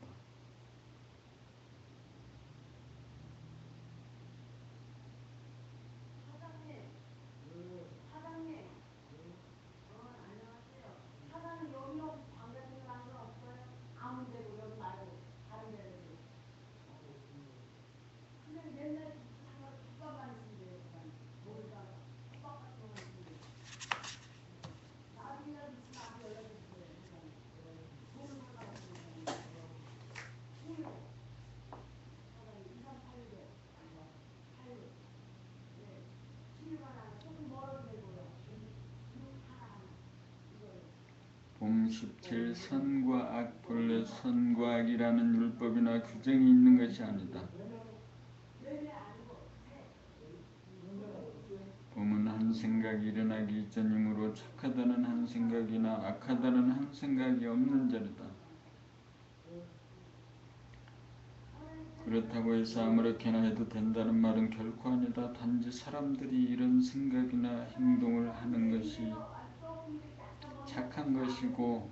봄 17. 선과 악. 본래 선과 악이라는 율법이나 규정이 있는 것이 아니다. 봄은 한 생각이 일어나기 이전이므로 착하다는 한 생각이나 악하다는 한 생각이 없는 자리다. 그렇다고 해서 아무렇게나 해도 된다는 말은 결코 아니다. 단지 사람들이 이런 생각이나 행동을 하는 것이 착한 것이고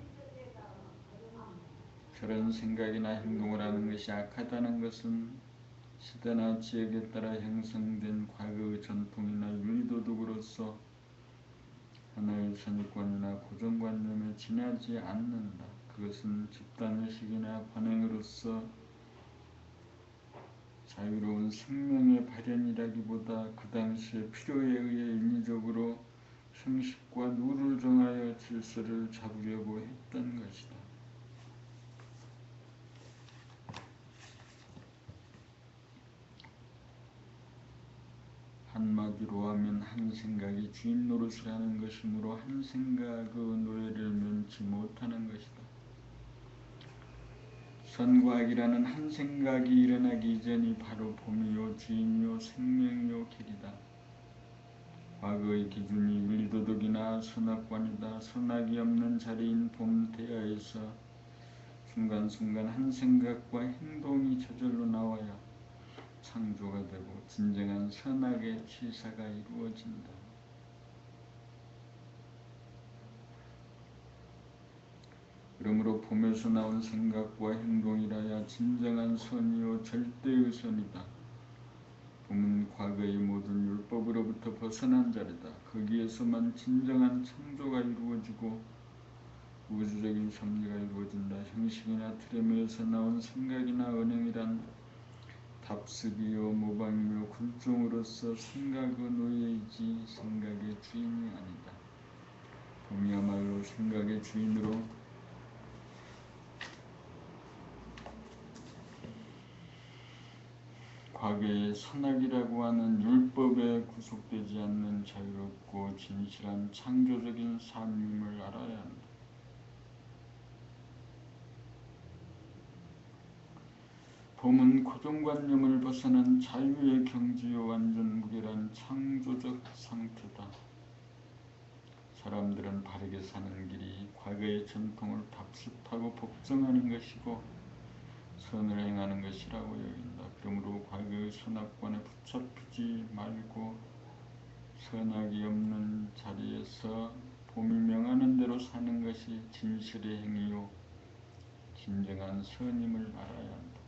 저런 생각이나 행동을 하는 것이 악하다는 것은 시대나 지역에 따라 형성된 과거의 전통이나 윤리도덕으로서 하나의 선입관이나 고정관념에 지나지 않는다. 그것은 집단의식이나 관행으로서 자유로운 생명의 발현이라기보다 그 당시의 필요에 의해 인위적으로 형식과 룰을 정하여 질서를 잡으려고 했던 것이다. 한마디로 하면 한 생각이 주인 노릇을 하는 것이므로 한 생각의 노예를 면치 못하는 것이다. 선과 악이라는 한 생각이 일어나기 이전이 바로 봄이요 주인이요 생명이요 길이다. 과거의 기준이 윤리도덕이나 선악관이다. 선악이 없는 자리인 봄 대야에서 순간순간 한 생각과 행동이 저절로 나와야 창조가 되고 진정한 선악의 치사가 이루어진다. 그러므로 봄에서 나온 생각과 행동이라야 진정한 선이요 절대의 선이다. 봄은 과거의 모든 율법으로부터 벗어난 자리다. 거기에서만 진정한 창조가 이루어지고 우주적인 섭리가 이루어진다. 형식이나 틀에서 나온 생각이나 언행이란 답습이요 모방이며 굴종으로서 생각의 노예이지 생각의 주인이 아니다. 봄이야말로 생각의 주인으로 과거의 선악이라고 하는 율법에 구속되지 않는 자유롭고 진실한 창조적인 삶임을 알아야 한다. 봄은 고정관념을 벗어난 자유의 경지요 완전 무결한 창조적 상태다. 사람들은 바르게 사는 길이 과거의 전통을 답습하고 복종하는 것이고 선을 행하는 것이라고 여긴다. 그러므로 과거의 선악관에 붙잡히지 말고 선악이 없는 자리에서 봄이 명하는 대로 사는 것이 진실의 행위요 진정한 선임을 알아야 한다.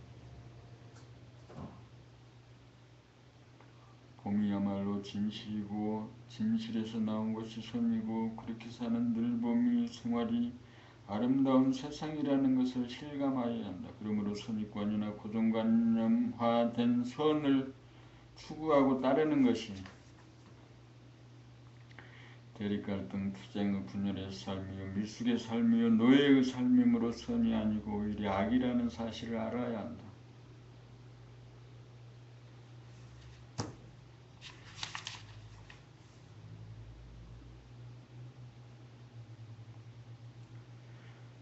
봄이야말로 진실이고 진실에서 나온 것이 선이고 그렇게 사는 늘봄이 생활이 아름다운 세상이라는 것을 실감하여야 한다. 그러므로 선입관이나 고정관념화된 선을 추구하고 따르는 것이 대립갈등, 투쟁의 분열의 삶이요 미숙의 삶이요 노예의 삶이므로 선이 아니고 오히려 악이라는 사실을 알아야 한다.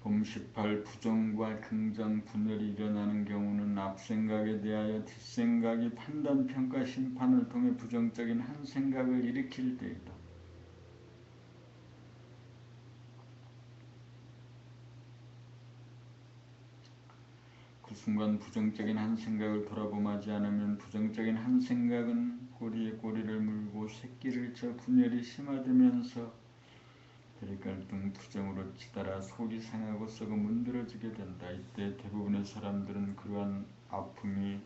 봄 18 부정과 긍정 분열이 일어나는 경우는 앞생각에 대하여 뒷생각이 판단, 평가, 심판을 통해 부정적인 한 생각을 일으킬 때이다. 그 순간 부정적인 한 생각을 돌아봄하지 않으면 부정적인 한 생각은 꼬리에 꼬리를 물고 새끼를 쳐 분열이 심화되면서 대립갈등 투쟁으로 치달아 속이 상하고 썩어 문드러지게 된다. 이때 대부분의 사람들은 그러한 아픔이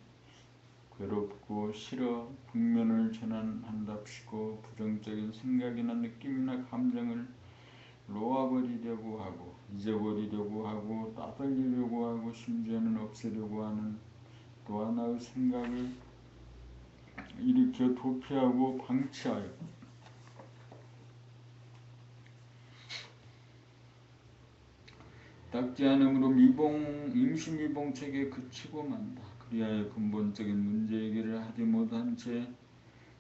괴롭고 싫어 국면을 전환한답시고 부정적인 생각이나 느낌이나 감정을 놓아버리려고 하고 잊어버리려고 하고 따돌리려고 하고 심지어는 없애려고 하는 또 하나의 생각을 일으켜 도피하고 방치하여 닦지 않음으로 임시미봉책에 그치고 만다. 그리하여 근본적인 문제 해결을 하지 못한 채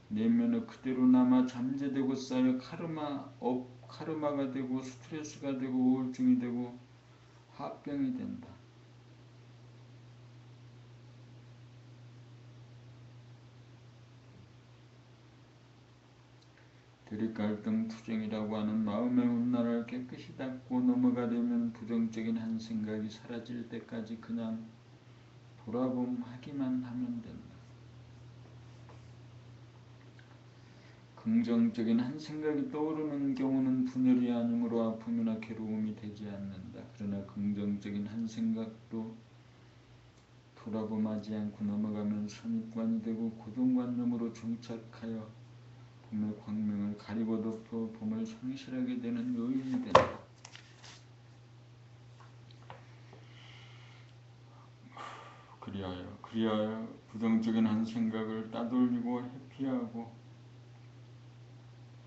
내면에 그대로 남아 잠재되고 쌓여 카르마가 되고 스트레스가 되고 우울증이 되고 화병이 된다. 대립갈등 투쟁이라고 하는 마음의 훗날을 깨끗이 닦고 넘어가려면 부정적인 한 생각이 사라질 때까지 그냥 돌아봄하기만 하면 된다. 긍정적인 한 생각이 떠오르는 경우는 분열이 아니므로 아픔이나 괴로움이 되지 않는다. 그러나 긍정적인 한 생각도 돌아봄하지 않고 넘어가면 선입관이 되고 고정관념으로 정착하여 봄의 광명을 가리고 덮어 봄을 상실하게 되는 요인이 된다. 그리하여 부정적인 한 생각을 따돌리고 회피하고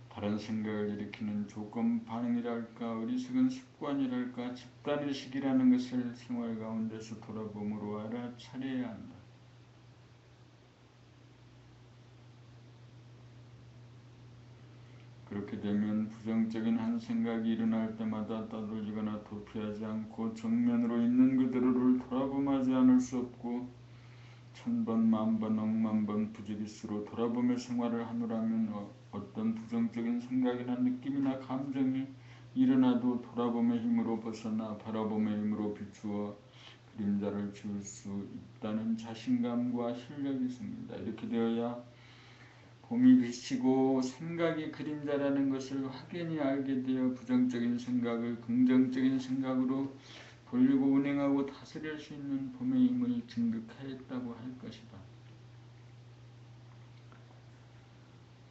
다른 생각을 일으키는 조건 반응이랄까 어리석은 습관이랄까 집단의식이라는 것을 생활 가운데서 돌아봄으로 알아차려야 한다. 그렇게 되면 부정적인 한 생각이 일어날 때마다 따돌리거나 도피하지 않고 정면으로 있는 그대로를 돌아봄하지 않을 수 없고 천번 만번 억만번 부지기수로 돌아보며 생활을 하노라면 어떤 부정적인 생각이나 느낌이나 감정이 일어나도 돌아봄의 힘으로 벗어나 바라봄의 힘으로 비추어 그림자를 지울 수 있다는 자신감과 실력이 생긴다. 이렇게 되어야 봄이 비치고 생각이 그림자라는 것을 확연히 알게 되어 부정적인 생각을 긍정적인 생각으로 돌리고 운행하고 다스릴 수 있는 봄의 힘을 증득하였다고 할 것이다.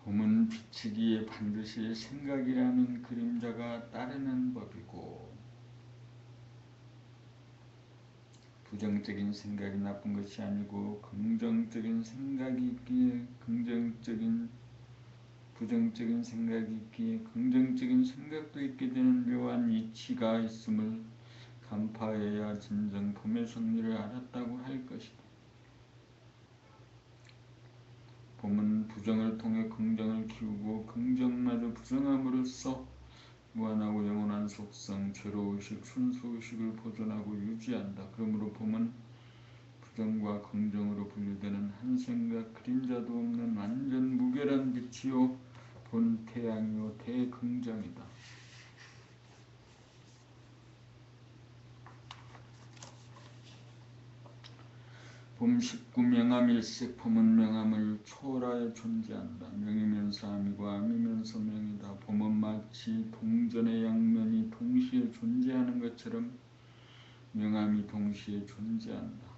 봄은 비치기에 반드시 생각이라는 그림자가 따르는 법이고 부정적인 생각이 나쁜 것이 아니고 긍정적인 생각이 있기에 부정적인 생각이 있기에 긍정적인 생각도 있게 되는 묘한 이치가 있음을 간파해야 진정 봄의 섭리를 알았다고 할 것이다. 봄은 부정을 통해 긍정을 키우고 긍정마저 부정함으로써 무한하고 영원한 속성, 죄로의식, 순수의식을 보존하고 유지한다. 그러므로 봄은 부정과 긍정으로 분류되는 한 생각 그림자도 없는 완전 무결한 빛이요 본 태양이요 대긍정이다. 봄 19 명암일색 봄은 명암을 초월하여 존재한다. 명이면서 암이고 암이면서 명이다. 봄은 마치 동전의 양면이 동시에 존재하는 것처럼 명암이 동시에 존재한다.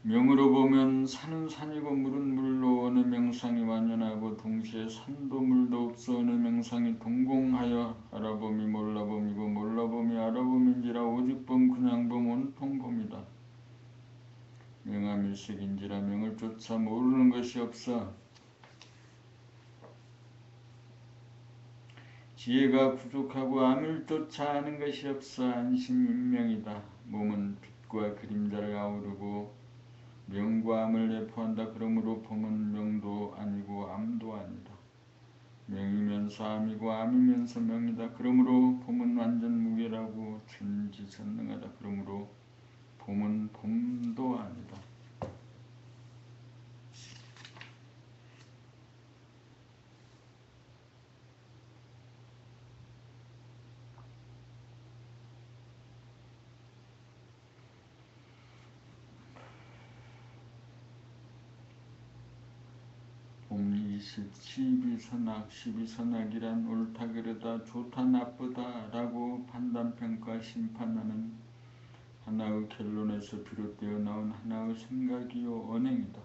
명으로 보면 산은 산이고 물은 물로 어느 명상이 완연하고 동시에 산도 물도 없어 어느 명상이 동공하여 알아봄이 몰라봄이고 몰라봄이 알아봄인지라 오직 봄 그냥 봄 온통 봄이다. 명암일색인지라 명을 쫓아 모르는 것이 없어 지혜가 부족하고 암을 쫓아 아는 것이 없어 안심인명이다. 몸은 빛과 그림자를 아우르고 명과 암을 내포한다. 그러므로 봄은 명도 아니고 암도 아니다. 명이면서 암이고 암이면서 명이다. 그러므로 봄은 완전 무게라고 전지전능하다. 그러므로 봄은 봄도 아니다. 봄 20 12선악 12선악이란 옳다 그르다 좋다 나쁘다 라고 판단평가 심판하는 하나의 결론에서 비롯되어 나온 하나의 생각이요 언행이다.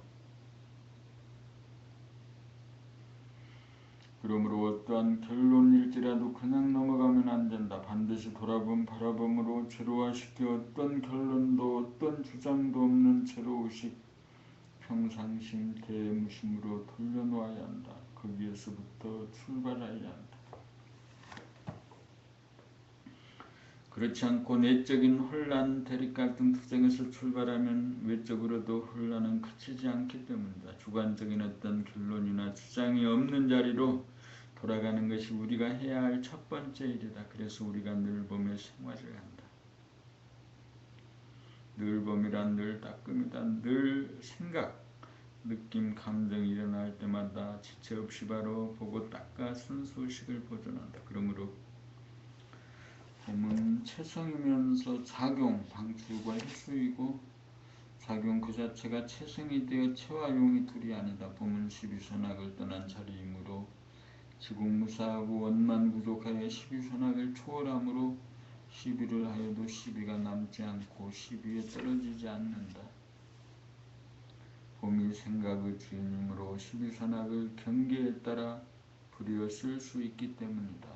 그러므로 어떠한 결론일지라도 그냥 넘어가면 안 된다. 반드시 돌아본 바라봄으로 제로화시켜 어떤 결론도 어떤 주장도 없는 제로의식 평상심 대무심으로 돌려놓아야 한다. 거기에서부터 출발해야 한다. 그렇지 않고 내적인 혼란, 대립갈등, 투쟁에서 출발하면 외적으로도 혼란은 그치지 않기 때문이다. 주관적인 어떤 결론이나 주장이 없는 자리로 돌아가는 것이 우리가 해야 할 첫 번째 일이다. 그래서 우리가 늘 봄에 생활을 한다. 늘 봄이란 늘 따끔이다. 늘 생각, 느낌, 감정이 일어날 때마다 지체 없이 바로 보고 닦아 순수의식을 보존한다. 그러므로 봄은 체성이면서 작용, 방출과 힐수이고 작용 그 자체가 체성이 되어 체와 용이 둘이 아니다. 봄은 12선악을 떠난 자리이므로 지공무사하고 원만 부족하여 12선악을 초월함으로 시비를 하여도 시비가 남지 않고 시비에 떨어지지 않는다. 봄이 생각의 주인이므로 12선악을 경계에 따라 부려 쓸 수 있기 때문이다.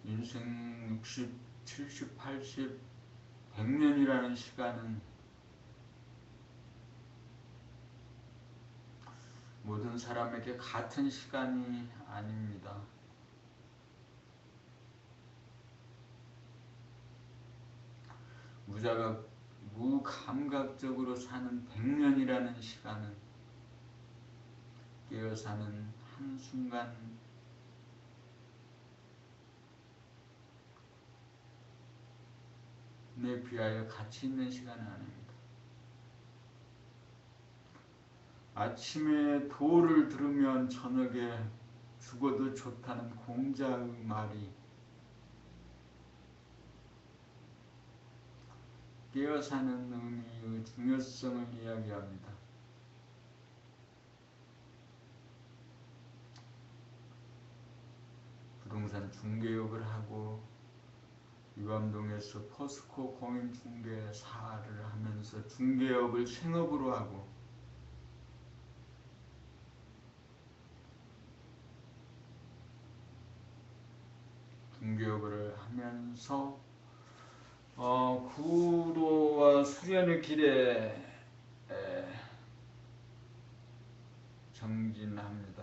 인생 60, 70, 80, 100년이라는 시간은 모든 사람에게 같은 시간이 아닙니다. 무감각적으로 사는 100년이라는 시간은 깨어 사는 한순간에 비하여 가치 있는 시간은 아닙니다. 아침에 도를 들으면 저녁에 죽어도 좋다는 공자의 말이 깨어 사는 의미의 중요성을 이야기합니다. 부동산 중개업을 하고 유암동에서 포스코 공인중개사를 하면서 중개업을 생업으로 하고 중개업을 하면서 구도와 수련의 길에 정진합니다.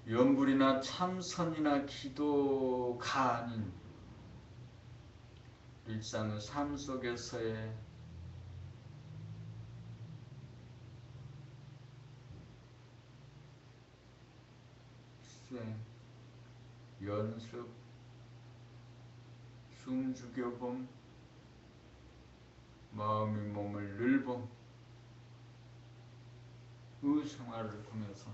연불이나 참선이나 기도가 아닌 일상의 삶 속에서의 수행, 연습, 숨 죽여봄, 마음이 몸을 늘봄, 의 생활을 통해서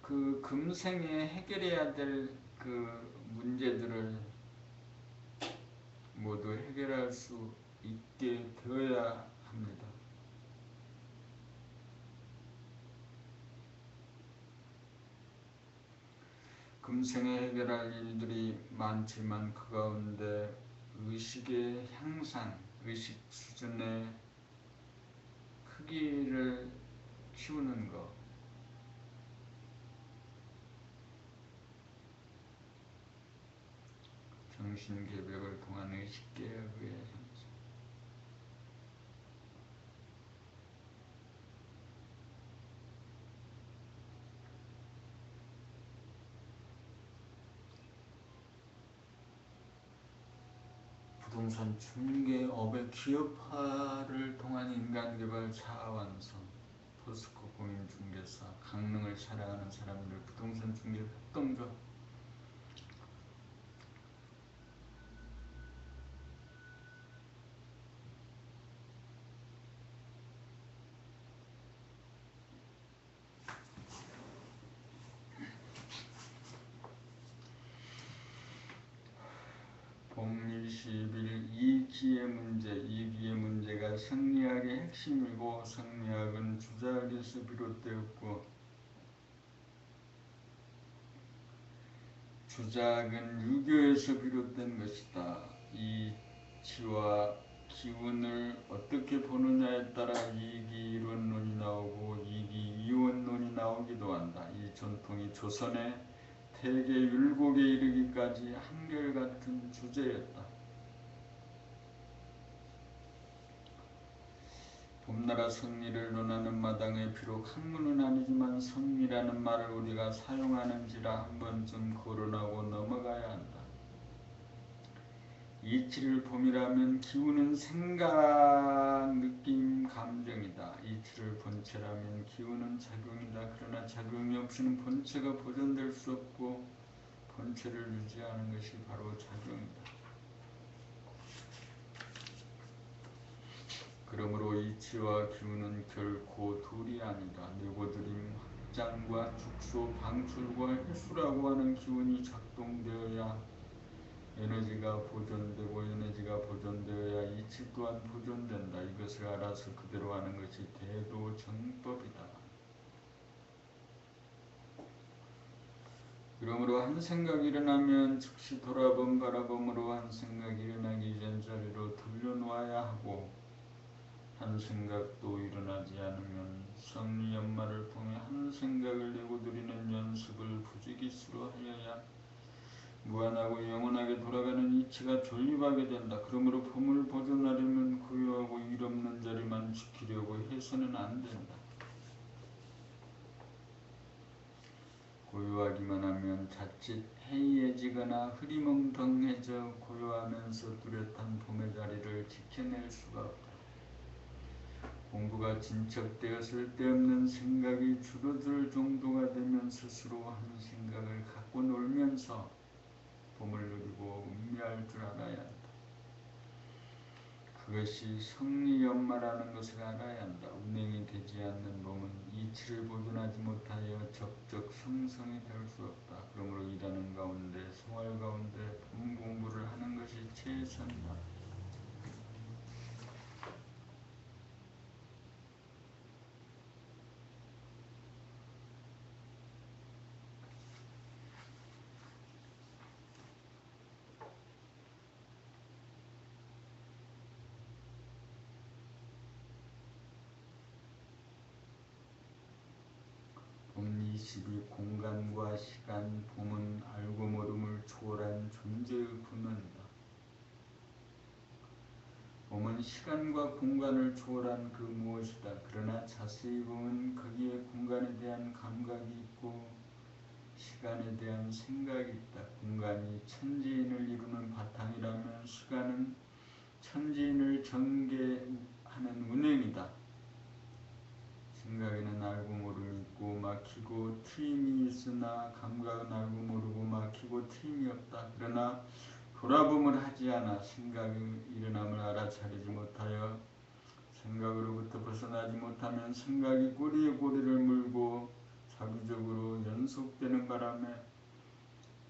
그 금생에 해결해야 될 그 문제들을 모두 해결할 수 있게 되어야 합니다. 금생에 해결할 일들이 많지만 그 가운데 의식의 향상, 의식 수준의 크기를 키우는 것, 정신개벽을 통한 의식개혁의 향상, 부동산 중개업의 기업화를 통한 인간개발 자아완성, 포스코 공인중개사, 강릉을 사랑하는 사람들, 부동산 중개 협동조, 봄21일 이기의 문제, 이기의 문제가 성리학의 핵심이고 성리학은 주작에서 비롯되었고 주작은 유교에서 비롯된 것이다. 이치와 기운을 어떻게 보느냐에 따라 이기이론론이 나오고 이기이원론이 나오기도 한다. 이 전통이 조선의 대개 율곡에 이르기까지 한결같은 주제였다. 봄나라 성리를 논하는 마당에 비록 학문은 아니지만 성리라는 말을 우리가 사용하는지라 한 번쯤 거론하고 넘어가야 한다. 이치를 봄이라면 기운은 생각, 느낌, 감정이다. 이치를 본체라면 기운은 작용이다. 그러나 작용이 없이는 본체가 보존될 수 없고 본체를 유지하는 것이 바로 작용이다. 그러므로 이치와 기운은 결코 둘이 아니다. 뇌고드림, 확장과 축소, 방출과 회수라고 하는 기운이 작동되어야 에너지가 보존되고 에너지가 보존되어야 이치 또한 보존된다. 이것을 알아서 그대로 하는 것이 대도정법이다. 그러므로 한 생각이 일어나면 즉시 돌아봄 바라봄으로 한 생각이 일어나기 전 자리로 돌려놓아야 하고 한 생각도 일어나지 않으면 성리연말을 통해 한 생각을 내고드리는 연습을 부지기수로 하여야 무한하고 영원하게 돌아가는 이치가 존립하게 된다. 그러므로 봄을 보존하려면 고요하고 일 없는 자리만 지키려고 해서는 안 된다. 고요하기만 하면 자칫 해이해지거나 흐리멍텅해져 고요하면서 뚜렷한 봄의 자리를 지켜낼 수가 없다. 공부가 진척되어 쓸데없는 생각이 줄어들 정도가 되면 스스로 한 생각을 갖고 놀면서 봄을 누리고 음미할 줄 알아야 한다. 그것이 성리연마라는 것을 알아야 한다. 운행이 되지 않는 봄은 이치를 보존하지 못하여 적적 성성이 될 수 없다. 그러므로 일하는 가운데 생활 가운데 봄 공부를 하는 것이 최선이다. 봄 22 공간과 시간. 봄은 알고 모름을 초월한 존재의 근원이다. 봄은 시간과 공간을 초월한 그 무엇이다. 그러나 자세히 보면 거기에 공간에 대한 감각이 있고 시간에 대한 생각이 있다. 공간이 천지인을 이루는 바탕이라면 시간은 천지인을 전개하는 운행이다. 생각에는 알고 모름이 있고 막히고 트임이 있으나 감각은 알고 모르고 막히고 트임이 없다. 그러나 돌아봄을 하지 않아 생각의 일어남을 알아차리지 못하여 생각으로부터 벗어나지 못하면 생각이 꼬리에 꼬리를 물고 자기적으로 연속되는 바람에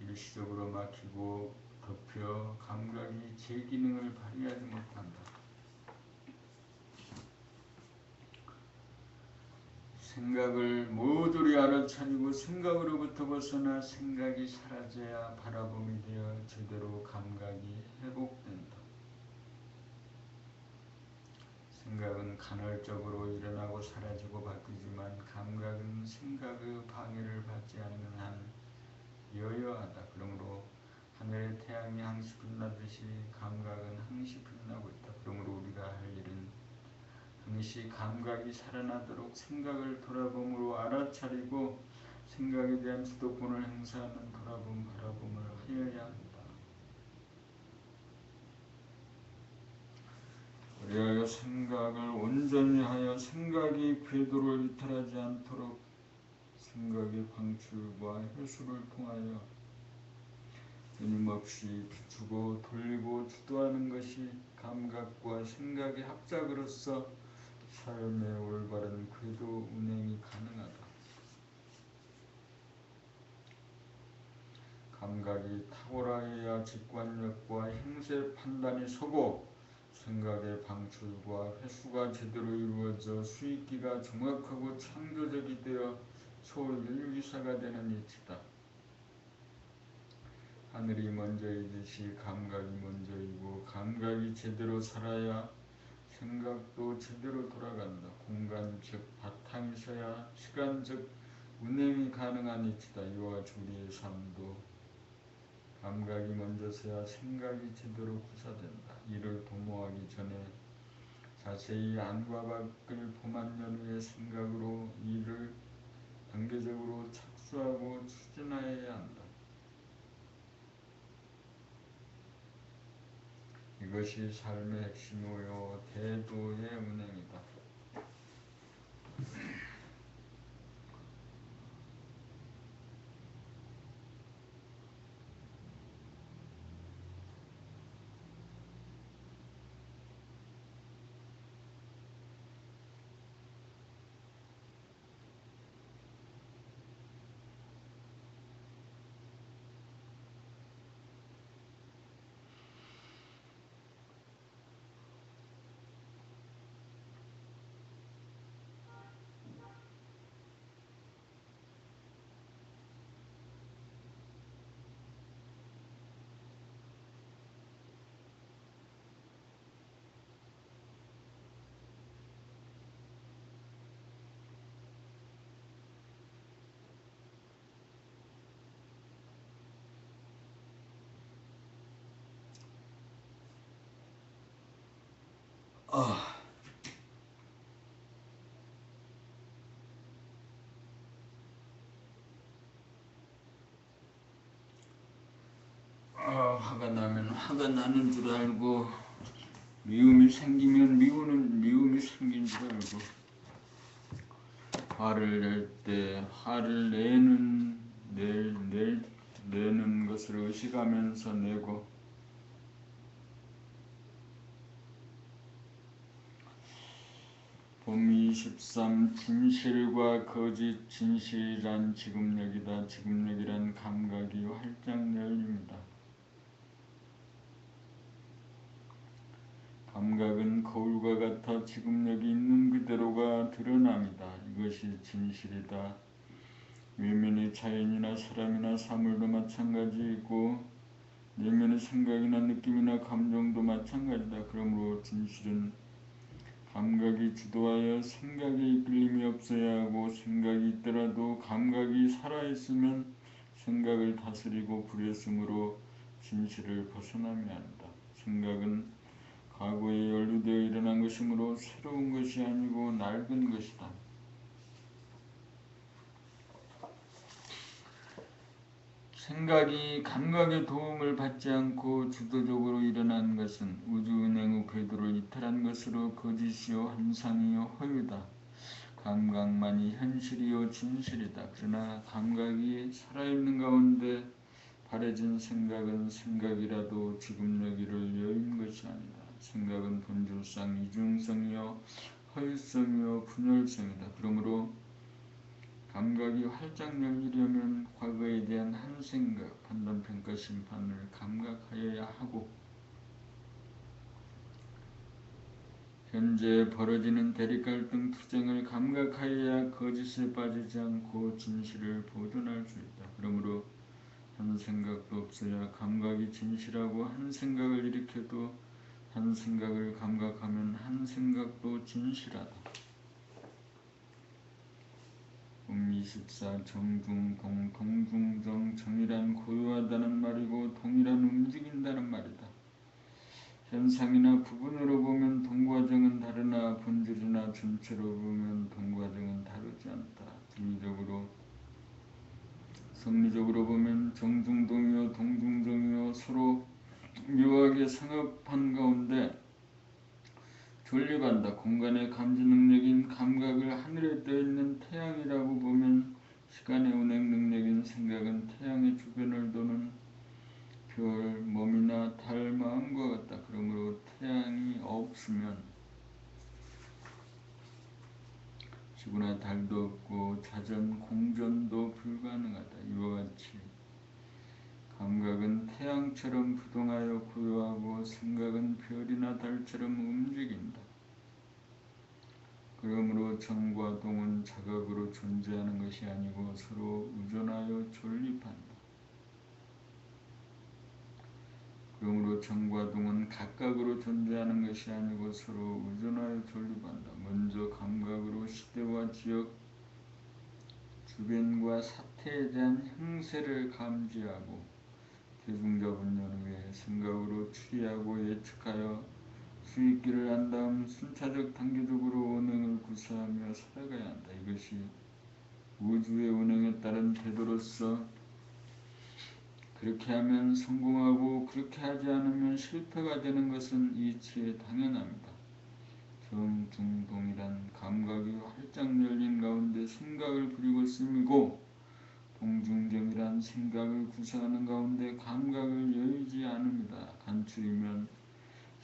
일시적으로 막히고 덮여 감각이 제 기능을 발휘하지 못한다. 생각을 모조리 알아차리고 생각으로부터 벗어나 생각이 사라져야 바라봄이 되어 제대로 감각이 회복된다. 생각은 간헐적으로 일어나고 사라지고 바뀌지만 감각은 생각의 방해를 받지 않는 한 여여하다. 그러므로 하늘의 태양이 항시 빛나듯이 감각은 항시 빛나고 있다. 그러므로 우리가 할 일은 항시 감각이 살아나도록 생각을 돌아봄으로 알아차리고 생각에 대한 주도권을 행사하는 돌아봄, 바라봄을 하여야 한다. 그리하여 생각을 온전히 하여 생각이 궤도를 이탈하지 않도록 생각의 방출과 회수를 통하여 끊임없이 비추고 돌리고 주도하는 것이 감각과 생각의 합작으로서 삶의 올바른 궤도 운행이 가능하다. 감각이 탁월하여야 직관력과 행세 판단이 서고 생각의 방출과 회수가 제대로 이루어져 수익기가 정확하고 창조적이 되어 초일기사가 되는 이치다. 하늘이 먼저이듯이 감각이 먼저이고 감각이 제대로 살아야 생각도 제대로 돌아간다. 공간 즉 바탕이 서야 시간 즉 운행이 가능한 이치다. 이와 같이 우리의 삶도 감각이 먼저서야 생각이 제대로 구사된다. 이를 도모하기 전에 자세히 안과 밖을 범한 연후의 생각으로 이를 단계적으로 착수하고 추진하여야 한다. 이것이 삶의 핵심이요 대도의 운행이다. 화가 나면 화가 나는 줄 알고 미움이 생기면 미움이 생긴 줄 알고 화를 낼 때 화를 내는 것을 의식하면서 내고 봄 23 진실과 거짓. 진실이란 지급력이다. 지급력이란 감각이 활짝 열립니다. 감각은 거울과 같아 지급력이 있는 그대로가 드러납니다. 이것이 진실이다. 외면의 자연이나 사람이나 사물도 마찬가지이고 내면의 생각이나 느낌이나 감정도 마찬가지다. 그러므로 진실은 감각이 주도하여 생각에 이끌림이 없어야 하고, 생각이 있더라도 감각이 살아있으면 생각을 다스리고 부렸으므로 진실을 벗어나면 한다. 생각은 과거에 연루되어 일어난 것이므로 새로운 것이 아니고 낡은 것이다. 생각이 감각의 도움을 받지 않고 주도적으로 일어난 것은 우주은행의 궤도를 이탈한 것으로 거짓이요 환상이요 허유다. 감각만이 현실이요 진실이다. 그러나 감각이 살아있는 가운데 바래진 생각은 생각이라도 지금 여기를 여인 것이 아니다. 생각은 본질상 이중성이요 허유성이요 분열성이다. 그러므로 감각이 활짝 열리려면 과거에 대한 한 생각, 판단, 평가, 심판을 감각하여야 하고, 현재 벌어지는 대립갈등 투쟁을 감각하여야 거짓에 빠지지 않고 진실을 보존할 수 있다. 그러므로 한 생각도 없어야 감각이 진실하고, 한 생각을 일으켜도 한 생각을 감각하면 한 생각도 진실하다. 24. 정중동, 동중정. 정이란 고요하다는 말이고 동이란 움직인다는 말이다. 현상이나 부분으로 보면 동과 정은 다르나 본질이나 전체로 보면 동과 정은 다르지 않다. 성리적으로 보면 정중동이요 동중정이요 서로 묘하게 상합한 가운데 존립한다. 공간의 감지 능력인 감각을 하늘에 떠있는 태양이라고 보면 시간의 운행 능력인 생각은 태양의 주변을 도는 별, 몸이나 달, 마음과 같다. 그러므로 태양이 없으면 지구나 달도 없고 자전, 공전도 불가능하다. 이와 같이 감각은 태양처럼 부동하여 고요하고 생각은 별이나 달처럼 움직인다. 그러므로 정과 동은 자각으로 존재하는 것이 아니고 서로 의존하여 존립한다. 그러므로 정과 동은 각각으로 존재하는 것이 아니고 서로 의존하여 존립한다. 먼저 감각으로 시대와 지역, 주변과 사태에 대한 형세를 감지하고 대중자분열 후에 생각으로 추리하고 예측하여 수익기를 한 다음 순차적 단계적으로 운행을 구사하며 살아가야 한다. 이것이 우주의 운행에 따른 태도로서 그렇게 하면 성공하고 그렇게 하지 않으면 실패가 되는 것은 이치에 당연합니다. 정중동이란 감각이 활짝 열린 가운데 생각을 부리고 있음이고 동중정이란 생각을 구사하는 가운데 감각을 여의지 않습니다. 간추이면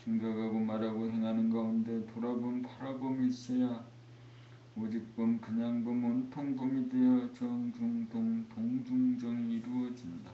생각하고 말하고 행하는 가운데 돌아봄, 바라봄이 있어야 오직봄, 그냥봄, 온통봄이 되어 정중동, 동중정이 이루어진다.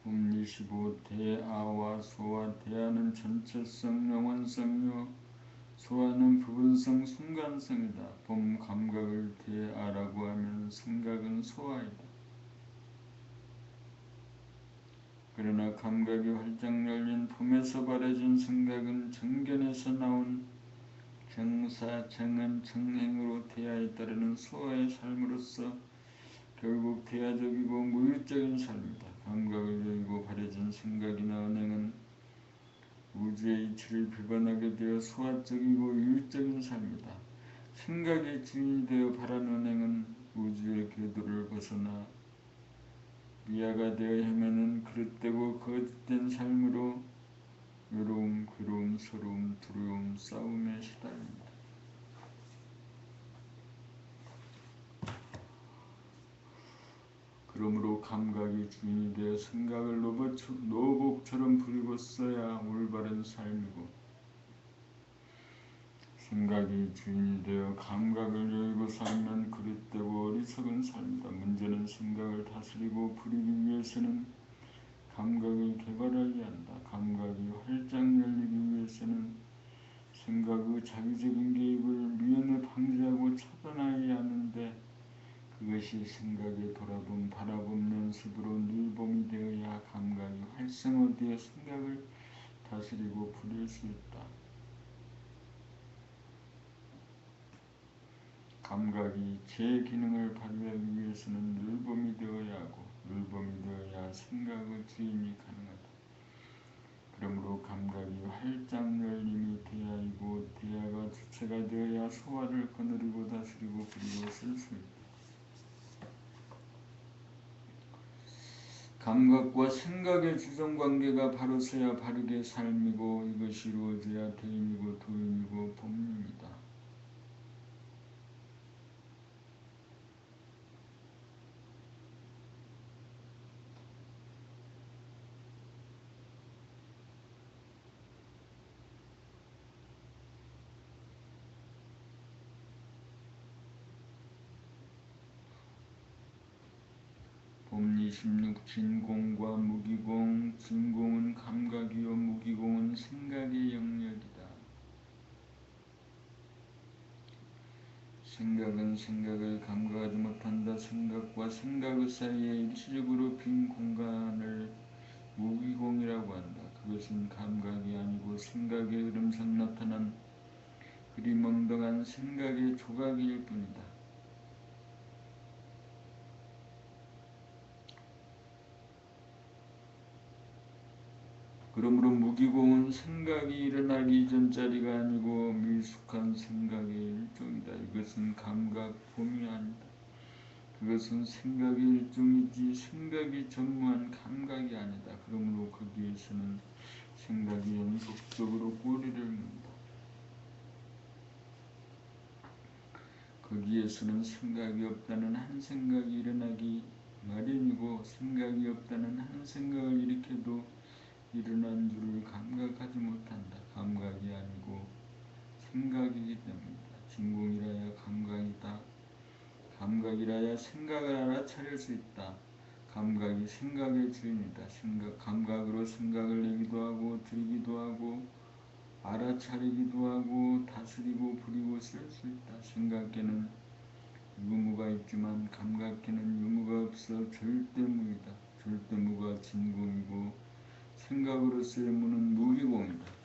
봄 25. 대아와 소와 대아는 전체성, 영원성이요 소와는 부분성, 순간성이다. 봄 감각을 대아라고 하면 생각은 소아이다. 그러나 감각이 활짝 열린 봄에서 바래진 생각은 정견에서 나온 정사, 정은, 정행으로 대아에 따르는 소아의 삶으로서 결국 대아적이고 무유적인 삶이다. 감각을 여의고 바래진 생각이나 언행은 우주의 이치를 비반하게 되어 소아적이고 유유적인 삶이다. 생각의 주인이 되어 바란 언행은 우주의 궤도를 벗어나 미아가 되어 헤매는 그릇되고 거짓된 삶으로 외로움, 괴로움, 서러움, 두려움, 싸움에 시달린다. 그러므로 감각이 주인이 되어 생각을 노복처럼 부리고 써야 올바른 삶이고 생각이 주인이 되어 감각을 여의고 살면 그릇되고 어리석은 삶이다. 문제는 생각을 다스리고 부리기 위해서는 감각을 개발하게 한다. 감각이 활짝 열리기 위해서는 생각의 자기적인 개입을 미연에 방지하고 차단하게 하는데 그것이 생각의 바라봄 연습으로 늘봄이 되어야 감각이 활성화되어 생각을 다스리고 부릴 수 있다. 감각이 제 기능을 발휘하기 위해서는 늘봄이 되어야 하고 늘봄이 되어야 생각의 주인이 가능하다. 그러므로 감각이 활짝 열림이 대야이고 대야가 주체가 되어야 소화를 거느리고 다스리고 부리고 쓸 수 있다. 감각과 생각의 주정관계가 바로 서야 바르게 삶이고 이것이 이루어져야 대인이고 도인이고 법리입니다. 법리 16 진공과 무기공. 진공은 감각이요 무기공은 생각의 영역이다. 생각은 생각을 감각하지 못한다. 생각과 생각의 사이에 일시적으로 빈 공간을 무기공이라고 한다. 그것은 감각이 아니고 생각의 흐름상 나타난 흐리멍덩한 생각의 조각일 뿐이다. 그러므로 무기공은 생각이 일어나기 이전 자리가 아니고 미숙한 생각의 일종이다. 이것은 감각범이 아니다. 그것은 생각의 일종이지 생각이 전무한 감각이 아니다. 그러므로 거기에서는 생각이 연속적으로 꼬리를 문다. 거기에서는 생각이 없다는 한 생각이 일어나기 마련이고 생각이 없다는 한 생각을 일으켜도 일어난 줄을 감각하지 못한다. 감각이 아니고 생각이기 때문이다. 진공이라야 감각이다. 감각이라야 생각을 알아차릴 수 있다. 감각이 생각의 주인이다. 감각으로 생각을 내기도 하고 들이기도 하고 알아차리기도 하고 다스리고 부리고 쓸 수 있다. 생각계는 유무가 있지만 감각계는 유무가 없어 절대무이다. 절대무가 진공이고 생각으로서의 무는 무기공이다.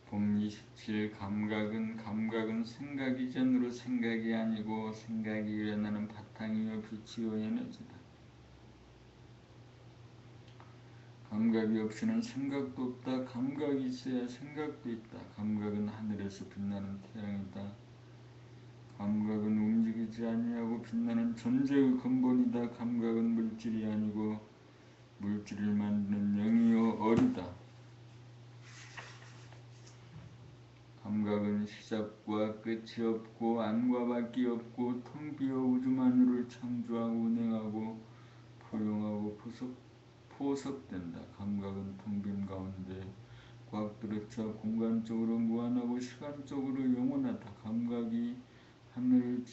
법리 17 감각은 생각 이전으로 생각이 아니고 생각이 일어나는 바탕이요 빛이요 에너지다. 감각이 없이는 생각도 없다. 감각이 있어야 생각도 있다. 감각은 하늘에서 빛나는 태양이다. 감각은 움직이지 아니하고 빛나는 존재의 근본이다. 감각은 물질이 아니고 물질을 만드는 영이요 어리다. 감각은 시작과 끝이 없고 안과 밖이 없고 텅 비어 우주만유를 창조하고 운행하고 포용하고 포섭된다. 감각은 텅 빈 가운데 꽉 들어차 공간적으로 무한하고 시간적으로 영원하다. 감각이 하늘을